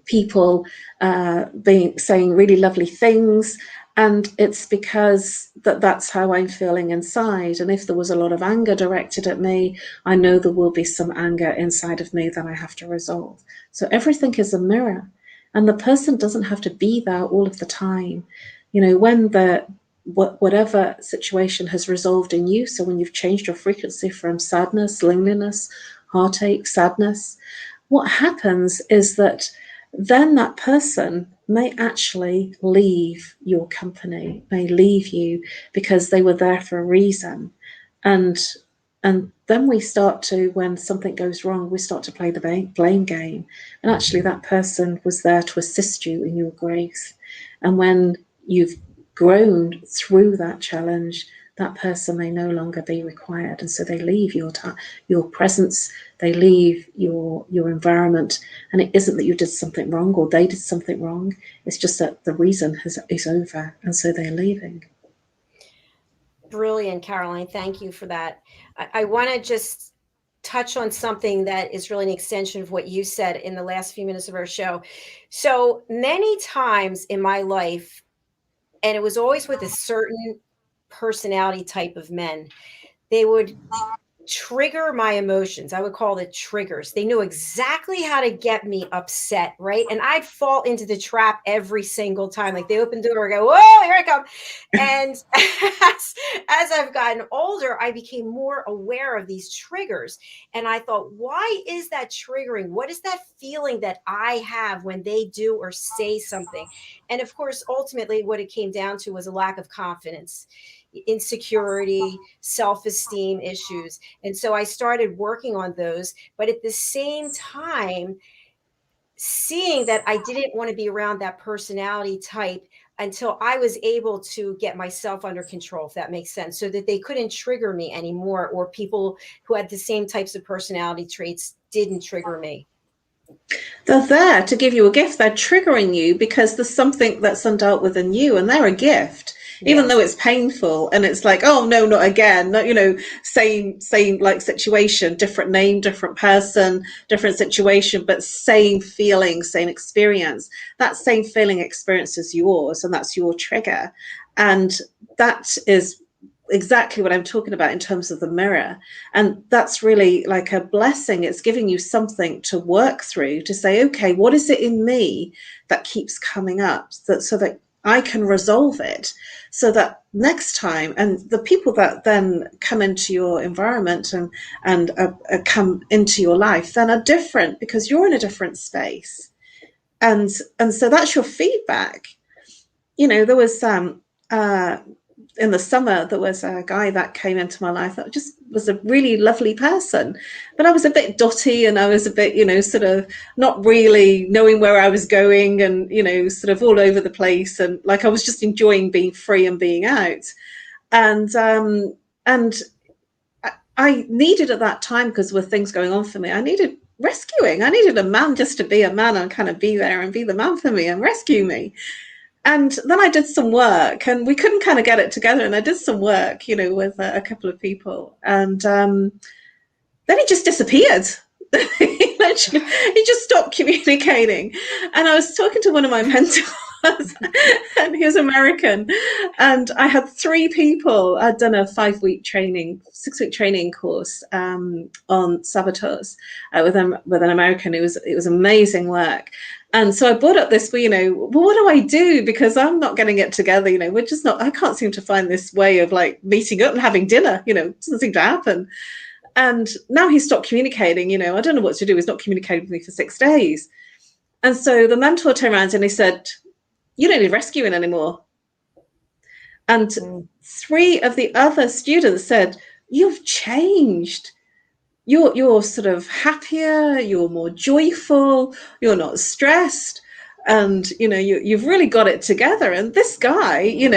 people saying really lovely things. And it's because that's how I'm feeling inside. And if there was a lot of anger directed at me, I know there will be some anger inside of me that I have to resolve. So everything is a mirror, and the person doesn't have to be there all of the time. You know, when whatever situation has resolved in you, so when you've changed your frequency from sadness, loneliness, heartache, sadness, what happens is that then that person may actually leave your company, may leave you, because they were there for a reason. And then we start to, when something goes wrong, we start to play the blame game. And actually that person was there to assist you in your growth. And when you've grown through that challenge, that person may no longer be required. And so they leave your presence, they leave your environment. And it isn't that you did something wrong or they did something wrong. It's just that the reason is over. And so they're leaving. Brilliant, Caroline. Thank you for that. I want to just touch on something that is really an extension of what you said in the last few minutes of our show. So many times in my life, and it was always with a certain personality type of men, they would trigger my emotions. I would call it triggers. They knew exactly how to get me upset, right? And I'd fall into the trap every single time. Like they open the door, I go, whoa, here I come. And as I've gotten older, I became more aware of these triggers. And I thought, why is that triggering? What is that feeling that I have when they do or say something? And of course, ultimately, what it came down to was a lack of confidence, insecurity, self-esteem issues. And so I started working on those, but at the same time, seeing that I didn't want to be around that personality type until I was able to get myself under control, if that makes sense, so that they couldn't trigger me anymore, or people who had the same types of personality traits didn't trigger me. They're there to give you a gift. They're triggering you because there's something that's undealt with in you, and they're a gift. Even though it's painful, and it's like, oh no, not again. Not, you know, same like situation, different name, different person, different situation, but same feeling, same experience. That same feeling experience is yours, and that's your trigger. And that is exactly what I'm talking about in terms of the mirror. And that's really like a blessing. It's giving you something to work through, to say, okay, what is it in me that keeps coming up, so that I can resolve it, so that next time, and the people that then come into your environment and come into your life then are different, because you're in a different space. And so that's your feedback. You know, there was in the summer, there was a guy that came into my life that just was a really lovely person, but I was a bit dotty, and I was a bit, you know, sort of not really knowing where I was going, and, you know, sort of all over the place, and like I was just enjoying being free and being out. And I needed at that time, because with things going on for me, I needed rescuing. I needed a man just to be a man and kind of be there and be the man for me and rescue me. And then I did some work, and we couldn't kind of get it together. And I did some work, with a couple of people, and then he just disappeared. He just stopped communicating. And I was talking to one of my mentors, and he was American. And I had 3 people. I'd done a 6-week training course on saboteurs with an American. It was amazing work. And so I brought up this, well, what do I do? Because I'm not getting it together. We're just not, I can't seem to find this way of like meeting up and having dinner, it doesn't seem to happen. And now he stopped communicating, I don't know what to do. He's not communicating with me for 6 days. And so the mentor turned around and he said, you don't need rescuing anymore. And 3 of the other students said, you've changed. You're sort of happier, you're more joyful, you're not stressed. And, you've really got it together. And this guy, he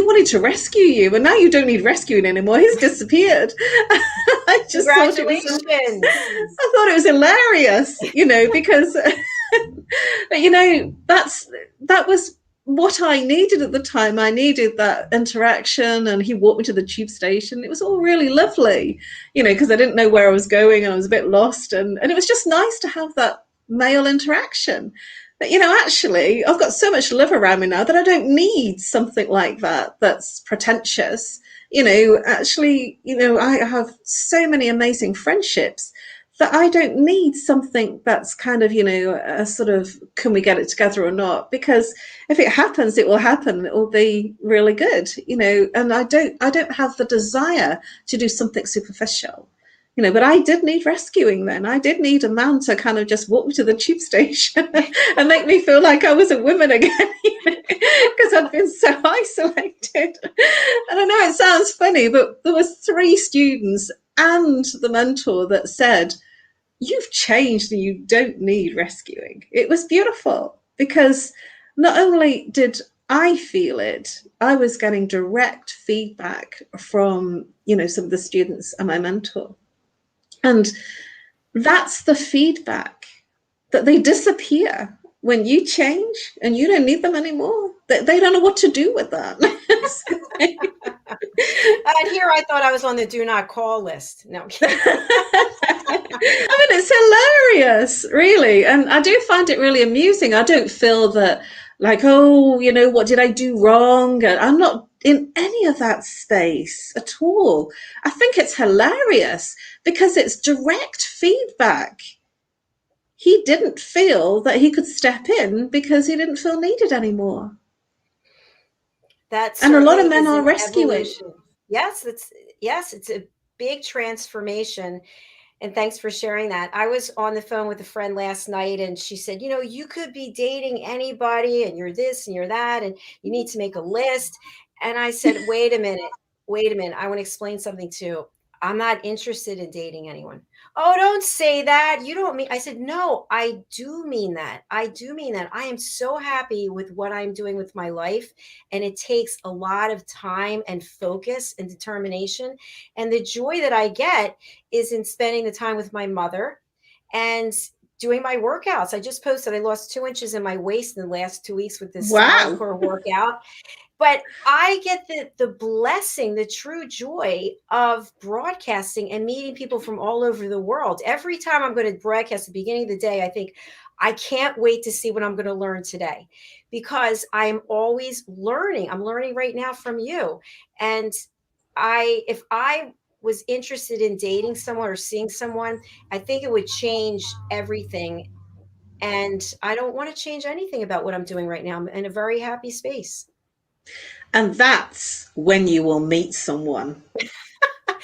wanted to rescue you, and now you don't need rescuing anymore. He's disappeared. I just Congratulations. I thought it was hilarious, because, that was what I needed at the time. I needed that interaction, and he walked me to the tube station. It was all really lovely, because I didn't know where I was going and I was a bit lost. And it was just nice to have that male interaction. But, actually, I've got so much love around me now that I don't need something like that that's pretentious. Actually, I have so many amazing friendships that I don't need something that's kind of, a sort of, can we get it together or not? Because if it happens, it will happen. It will be really good, and I don't have the desire to do something superficial. But I did need rescuing then. I did need a man to kind of just walk me to the tube station and make me feel like I was a woman again, because I'd been so isolated. And I know it sounds funny, but there was 3 students and the mentor that said, you've changed and you don't need rescuing. It was beautiful, because not only did I feel it, I was getting direct feedback from, some of the students and my mentor. And that's the feedback, that they disappear when you change and you don't need them anymore. They don't know what to do with that. And here I thought I was on the do not call list. No. I mean, it's hilarious, really. And I do find it really amusing. I don't feel that like, oh, what did I do wrong? I'm not in any of that space at all. I think it's hilarious because it's direct feedback. He didn't feel that he could step in because he didn't feel needed anymore. And a lot of men are rescuing. Yes, it's a big transformation. And thanks for sharing that. I was on the phone with a friend last night, and she said, you could be dating anybody, and you're this and you're that, and you need to make a list. And I said, wait a minute. I want to explain something too. I'm not interested in dating anyone. Oh, don't say that. You don't mean, I said, no, I do mean that. I am so happy with what I'm doing with my life. And it takes a lot of time and focus and determination. And the joy that I get is in spending the time with my mother and doing my workouts. I just posted, I lost 2 inches in my waist in the last 2 weeks with this hardcore workout. But I get the blessing, the true joy of broadcasting and meeting people from all over the world. Every time I'm going to broadcast at the beginning of the day, I think, I can't wait to see what I'm going to learn today, because I'm always learning. I'm learning right now from you. And if I was interested in dating someone or seeing someone, I think it would change everything. And I don't want to change anything about what I'm doing right now. I'm in a very happy space. And that's when you will meet someone.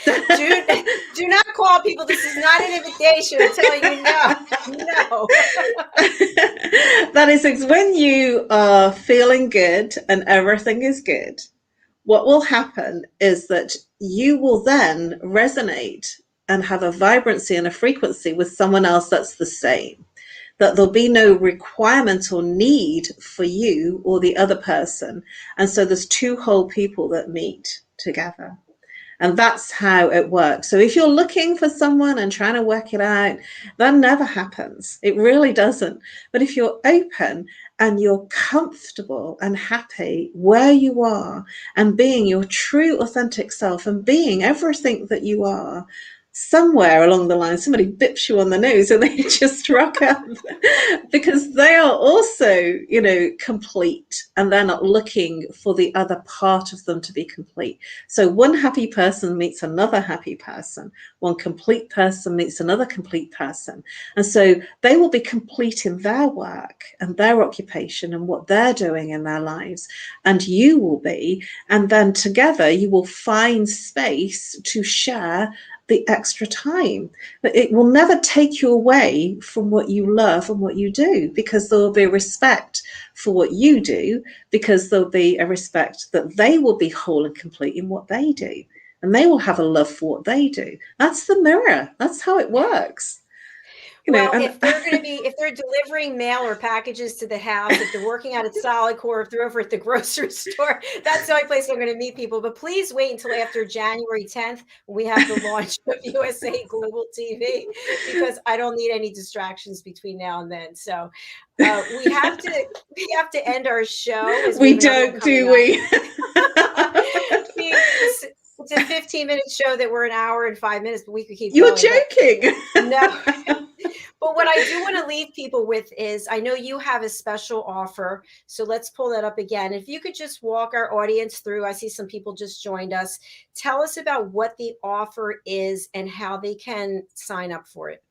Do not call people. This is not an invitation. I'm telling you, no. That is when you are feeling good and everything is good. What will happen is that you will then resonate and have a vibrancy and a frequency with someone else that's the same. That there'll be no requirement or need for you or the other person. And so there's 2 whole people that meet together. And that's how it works. So if you're looking for someone and trying to work it out, that never happens. It really doesn't. But if you're open and you're comfortable and happy where you are and being your true authentic self and being everything that you are, somewhere along the line somebody bips you on the nose and they just rock up because they are also, complete, and they're not looking for the other part of them to be complete. So one happy person meets another happy person, one complete person meets another complete person, and so they will be complete in their work and their occupation and what they're doing in their lives, and you will be, and then together you will find space to share the extra time. But it will never take you away from what you love and what you do, because there will be a respect for what you do, because there'll be a respect that they will be whole and complete in what they do, and they will have a love for what they do. That's the mirror. That's how it works. Well, if they're delivering mail or packages to the house, if they're working out at Solid Core, if they're over at the grocery store, that's the only place I'm going to meet people. But please wait until after January 10th when we have the launch of USA Global TV, because I don't need any distractions between now and then. So we have to end our show. We don't, do we? It's a 15-minute show that we're an hour and 5 minutes, but we could keep You're going. joking. No. But what I do want to leave people with is, I know you have a special offer. So let's pull that up again. If you could just walk our audience through, I see some people just joined us. Tell us about what the offer is and how they can sign up for it.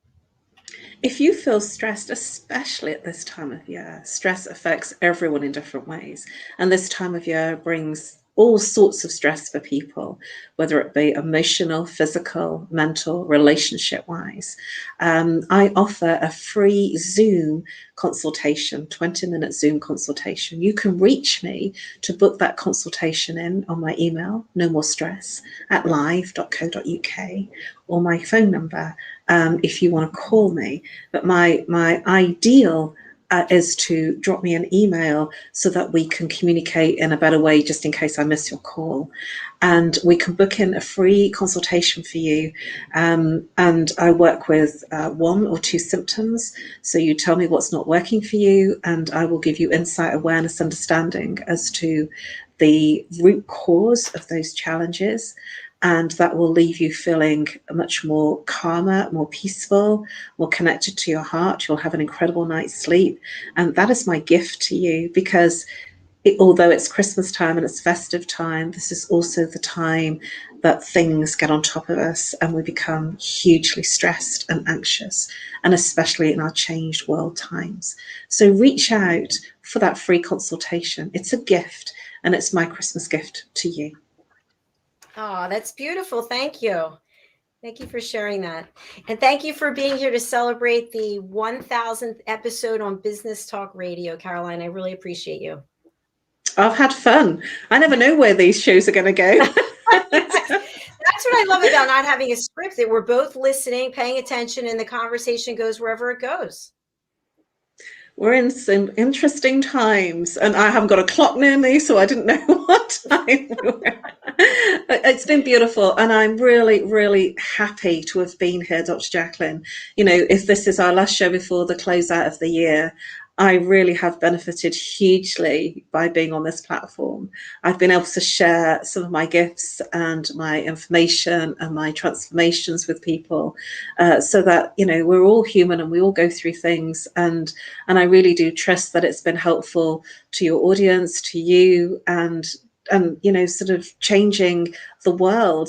If you feel stressed, especially at this time of year, stress affects everyone in different ways. And this time of year brings all sorts of stress for people, whether it be emotional, physical, mental, relationship-wise. I offer a free Zoom consultation, 20-minute Zoom consultation. You can reach me to book that consultation in on my email, nomorestress@live.co.uk, or my phone number if you want to call me. But my ideal is to drop me an email so that we can communicate in a better way, just in case I miss your call. And we can book in a free consultation for you. And I work with 1 or 2 symptoms. So you tell me what's not working for you, and I will give you insight, awareness, understanding as to the root cause of those challenges. And that will leave you feeling much more calmer, more peaceful, more connected to your heart. You'll have an incredible night's sleep. And that is my gift to you, because although it's Christmas time and it's festive time, this is also the time that things get on top of us and we become hugely stressed and anxious, and especially in our changed world times. So reach out for that free consultation. It's a gift, and it's my Christmas gift to you. Oh, that's beautiful. Thank you. Thank you for sharing that. And thank you for being here to celebrate the 1000th episode on Business Talk Radio, Caroline. I really appreciate you. I've had fun. I never know where these shows are going to go. That's what I love about not having a script, that we're both listening, paying attention, and the conversation goes wherever it goes. We're in some interesting times, and I haven't got a clock near me, so I didn't know what time we were. It's been beautiful, and I'm really, really happy to have been here, Dr. Jacalyn. If this is our last show before the closeout of the year, I really have benefited hugely by being on this platform. I've been able to share some of my gifts and my information and my transformations with people, so that, we're all human and we all go through things. And I really do trust that it's been helpful to your audience, to you, and sort of changing the world,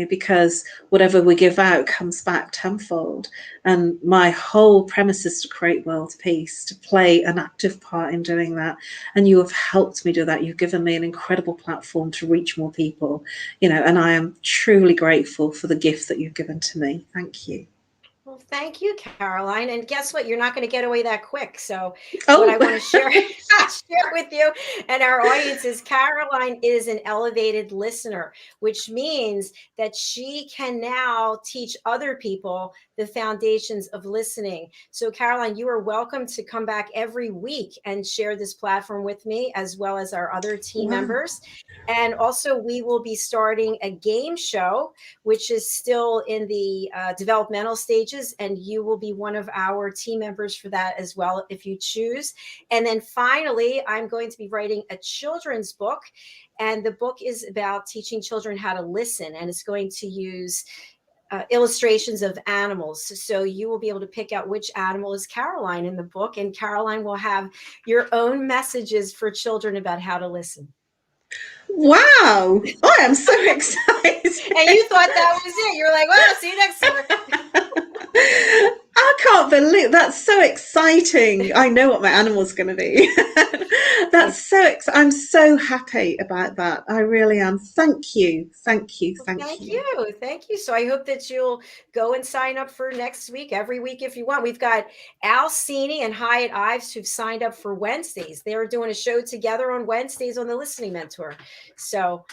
because whatever we give out comes back tenfold. And my whole premise is to create world peace, to play an active part in doing that. And you have helped me do that. You've given me an incredible platform to reach more people, and I am truly grateful for the gift that you've given to me. Thank you. Well, Well, thank you, Caroline. And guess what? You're not going to get away that quick. So, what I Oh, want to share share with you and our audience is Caroline is an elevated listener, which means that she can now teach other people the foundations of listening. So, Caroline, you are welcome to come back every week and share this platform with me, as well as our other team wow. members. And also, we will be starting a game show, which is still in the developmental stages. And you will be one of our team members for that as well, if you choose. And then finally, I'm going to be writing a children's book. And the book is about teaching children how to listen. And it's going to use illustrations of animals. So you will be able to pick out which animal is Caroline in the book. And Caroline will have your own messages for children about how to listen. Wow. I am so excited. And you thought that was it. You're like, well, see you next summer. I can't believe that's so exciting. I know what my animal's going to be. That's so I'm so happy about that. I really am. Thank you. Thank you. Well, Thank thank you. you. Thank you. So I hope that you'll go and sign up for next week, every week if you want. We've got Al Cini and Hyatt Ives who've signed up for Wednesdays. They're doing a show together on Wednesdays on the Listening Mentor. So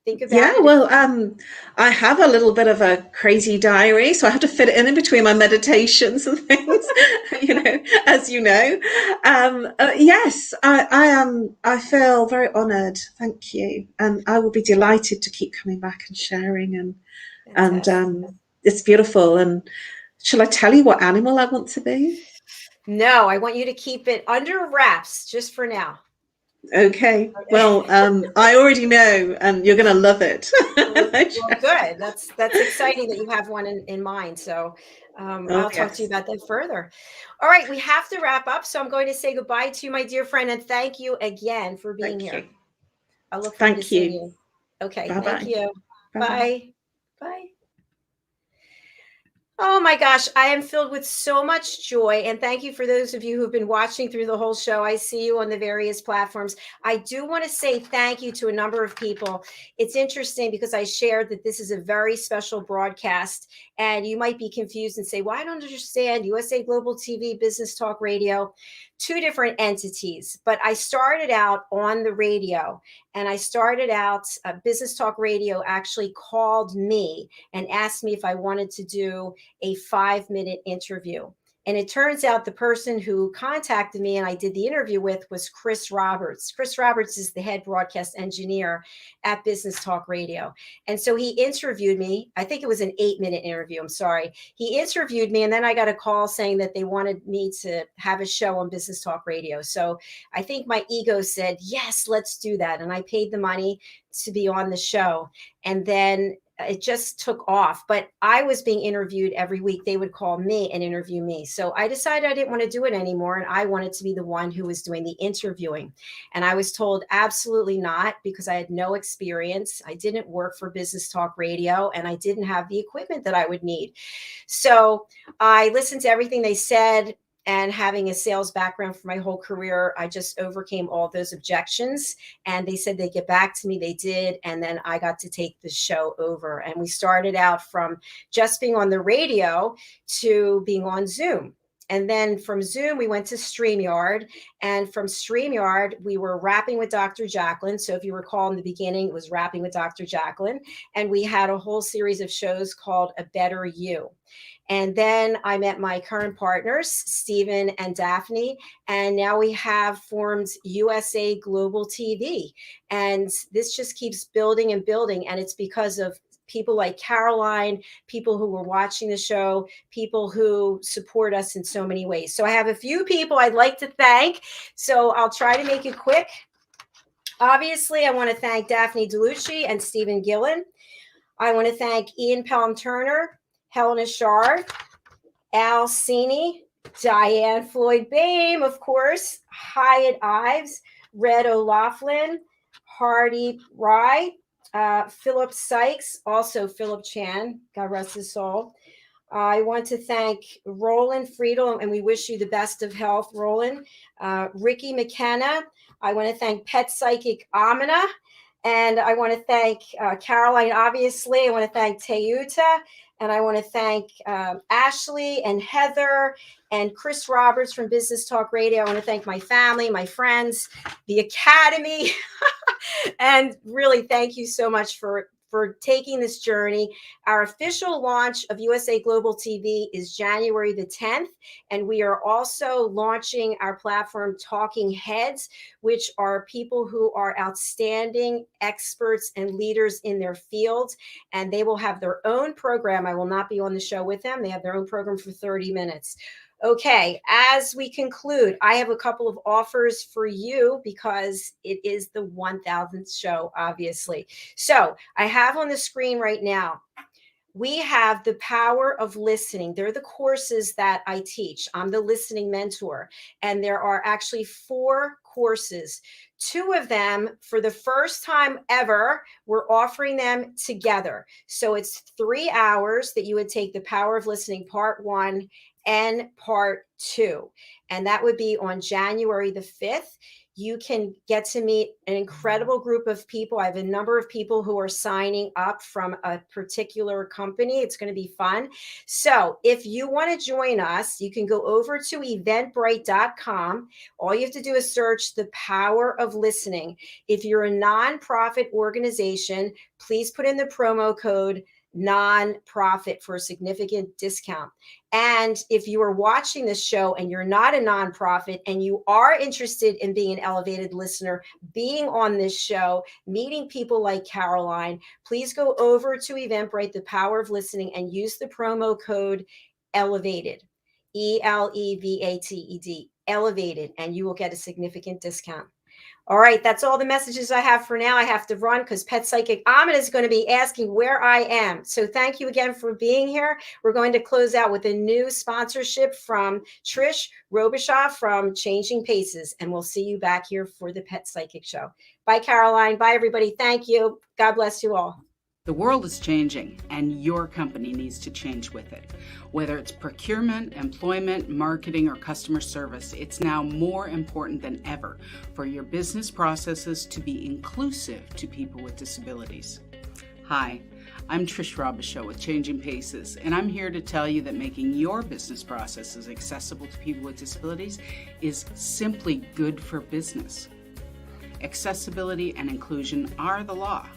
think Yeah, about it. well, I have a little bit of a crazy diary, so I have to fit it in between my meditations and things, as you know. Yes, I am. I feel very honoured. Thank you, and I will be delighted to keep coming back and sharing, and it's beautiful. And shall I tell you what animal I want to be? No, I want you to keep it under wraps just for now. Okay. Well, I already know, and you're going to love it. Well, good. That's exciting that you have one in mind. So I'll talk to you Yes. about that further. All right, we have to wrap up. So I'm going to say goodbye to you, my dear friend, and thank you again for being Thank here. you. I look forward to Thank seeing you. you. Okay, Bye thank bye. you. Bye bye. Bye. Bye. Oh my gosh, I am filled with so much joy. And thank you for those of you who've been watching through the whole show. I see you on the various platforms. I do want to say thank you to a number of people. It's interesting because I shared that this is a very special broadcast, and you might be confused and say, well, I don't understand USA Global TV, Business Talk Radio, two different entities. But I started out on the radio, and I started out, Business Talk Radio actually called me and asked me if I wanted to do a 5-minute interview. And it turns out the person who contacted me and I did the interview with was Chris Roberts. Chris Roberts is the head broadcast engineer at Business Talk Radio. And so he interviewed me. I think it was an 8-minute interview. I'm sorry. He interviewed me, and then I got a call saying that they wanted me to have a show on Business Talk Radio. So I think my ego said, yes, let's do that. And I paid the money to be on the show. And then it just took off. But I was being interviewed every week. They would call me and interview me. So I decided I didn't want to do it anymore. And I wanted to be the one who was doing the interviewing. And I was told absolutely not, because I had no experience. I didn't work for Business Talk Radio, and I didn't have the equipment that I would need. So I listened to everything they said. And having a sales background for my whole career, I just overcame all those objections. And they said they'd get back to me. They did. And then I got to take the show over. And we started out from just being on the radio to being on Zoom. And then from Zoom, we went to StreamYard. And from StreamYard, we were rapping with Dr. JACALYN. So if you recall in the beginning, it was rapping with Dr. JACALYN. And we had a whole series of shows called A Better You. And then I met my current partners, Stephen and Daphne, and now we have formed USA Global TV. And this just keeps building and building. And it's because of people like Caroline, people who were watching the show, people who support us in so many ways. So I have a few people I'd like to thank. So I'll try to make it quick. Obviously, I want to thank Daphne DeLucci and Stephen Gillen. I want to thank Ian Pelham-Turner, Helena Shard, Al Cini, Diane Floyd-Bame, of course, Hyatt Ives, Red O'Laughlin, Hardy Rye, Philip Sykes, also Philip Chan, God rest his soul. I want to thank Roland Friedel, and we wish you the best of health, Roland. Ricky McKenna. I want to thank Pet Psychic Amina. And I want to thank Caroline, obviously. I want to thank Teuta. And I want to thank Ashley and Heather and Chris Roberts from Business Talk Radio. I want to thank my family, my friends, the Academy, and really thank you so much for taking this journey. Our official launch of USA Global TV is January the 10th, and we are also launching our platform Talking Heads, which are people who are outstanding experts and leaders in their fields, and they will have their own program. I will not be on the show with them. They have their own program for 30 minutes. Okay, as we conclude, I have a couple of offers for you because it is the 1000th show, obviously. So I have on the screen right now, we have the power of listening. They're the courses that I teach. I'm the listening mentor, and there are actually 4 courses. 2 of them, for the first time ever, we're offering them together. So it's 3 hours that you would take the power of listening, part 1 and part 2. And that would be on January the 5th. You can get to meet an incredible group of people. I have a number of people who are signing up from a particular company. It's going to be fun. So if you want to join us, you can go over to eventbrite.com. All you have to do is search the power of listening. If you're a nonprofit organization, please put in the promo code nonprofit for a significant discount. And if you are watching this show and you're not a nonprofit and you are interested in being an elevated listener, being on this show, meeting people like Caroline, please go over to Eventbrite, the power of listening, and use the promo code ELEVATED, ELEVATED, elevated, and you will get a significant discount. All right, that's all the messages I have for now. I have to run because Pet Psychic Ahmed is going to be asking where I am. So thank you again for being here. We're going to close out with a new sponsorship from Trish Robichaud from Changing Paces, and we'll see you back here for the Pet Psychic Show. Bye, Caroline. Bye, everybody. Thank you. God bless you all. The world is changing, and your company needs to change with it. Whether it's procurement, employment, marketing, or customer service, it's now more important than ever for your business processes to be inclusive to people with disabilities. Hi, I'm Trish Robichaud with Changing Paces, and I'm here to tell you that making your business processes accessible to people with disabilities is simply good for business. Accessibility and inclusion are the law.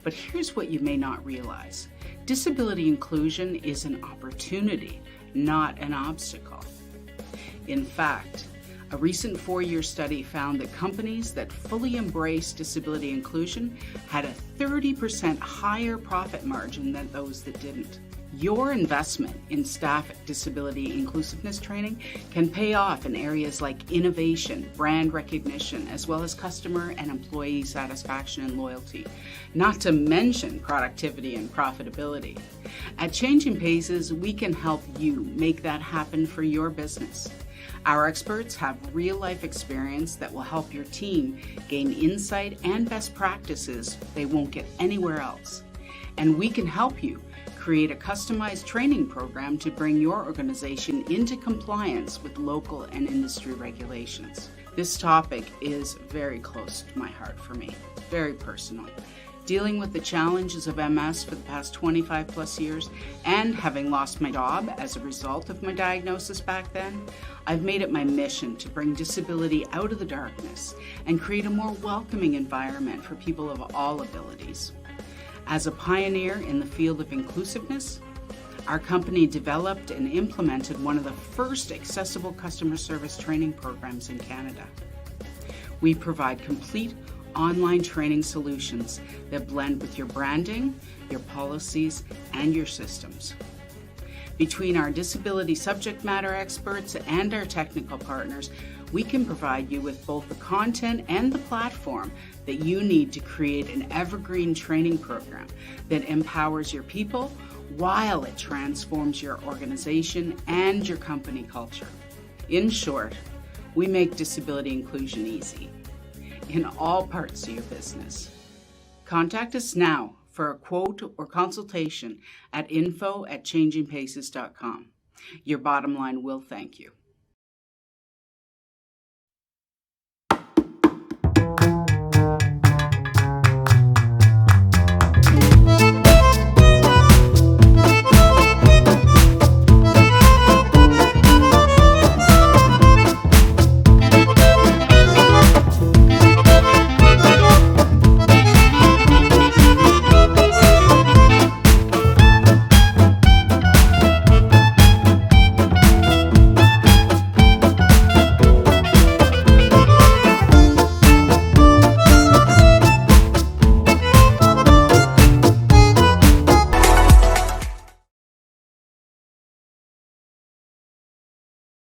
But here's what you may not realize. Disability inclusion is an opportunity, not an obstacle. In fact, a recent 4-year study found that companies that fully embrace disability inclusion had a 30% higher profit margin than those that didn't. Your investment in staff disability inclusiveness training can pay off in areas like innovation, brand recognition, as well as customer and employee satisfaction and loyalty, not to mention productivity and profitability. At Changing Paces, we can help you make that happen for your business. Our experts have real-life experience that will help your team gain insight and best practices they won't get anywhere else. And we can help you create a customized training program to bring your organization into compliance with local and industry regulations. This topic is very close to my heart for me, very personal. Dealing with the challenges of MS for the past 25 plus years and having lost my job as a result of my diagnosis back then, I've made it my mission to bring disability out of the darkness and create a more welcoming environment for people of all abilities. As a pioneer in the field of inclusiveness, our company developed and implemented one of the first accessible customer service training programs in Canada. We provide complete online training solutions that blend with your branding, your policies, and your systems. Between our disability subject matter experts and our technical partners, we can provide you with both the content and the platform that you need to create an evergreen training program that empowers your people while it transforms your organization and your company culture. In short, we make disability inclusion easy in all parts of your business. Contact us now for a quote or consultation at info@changingpaces.com. Your bottom line will thank you.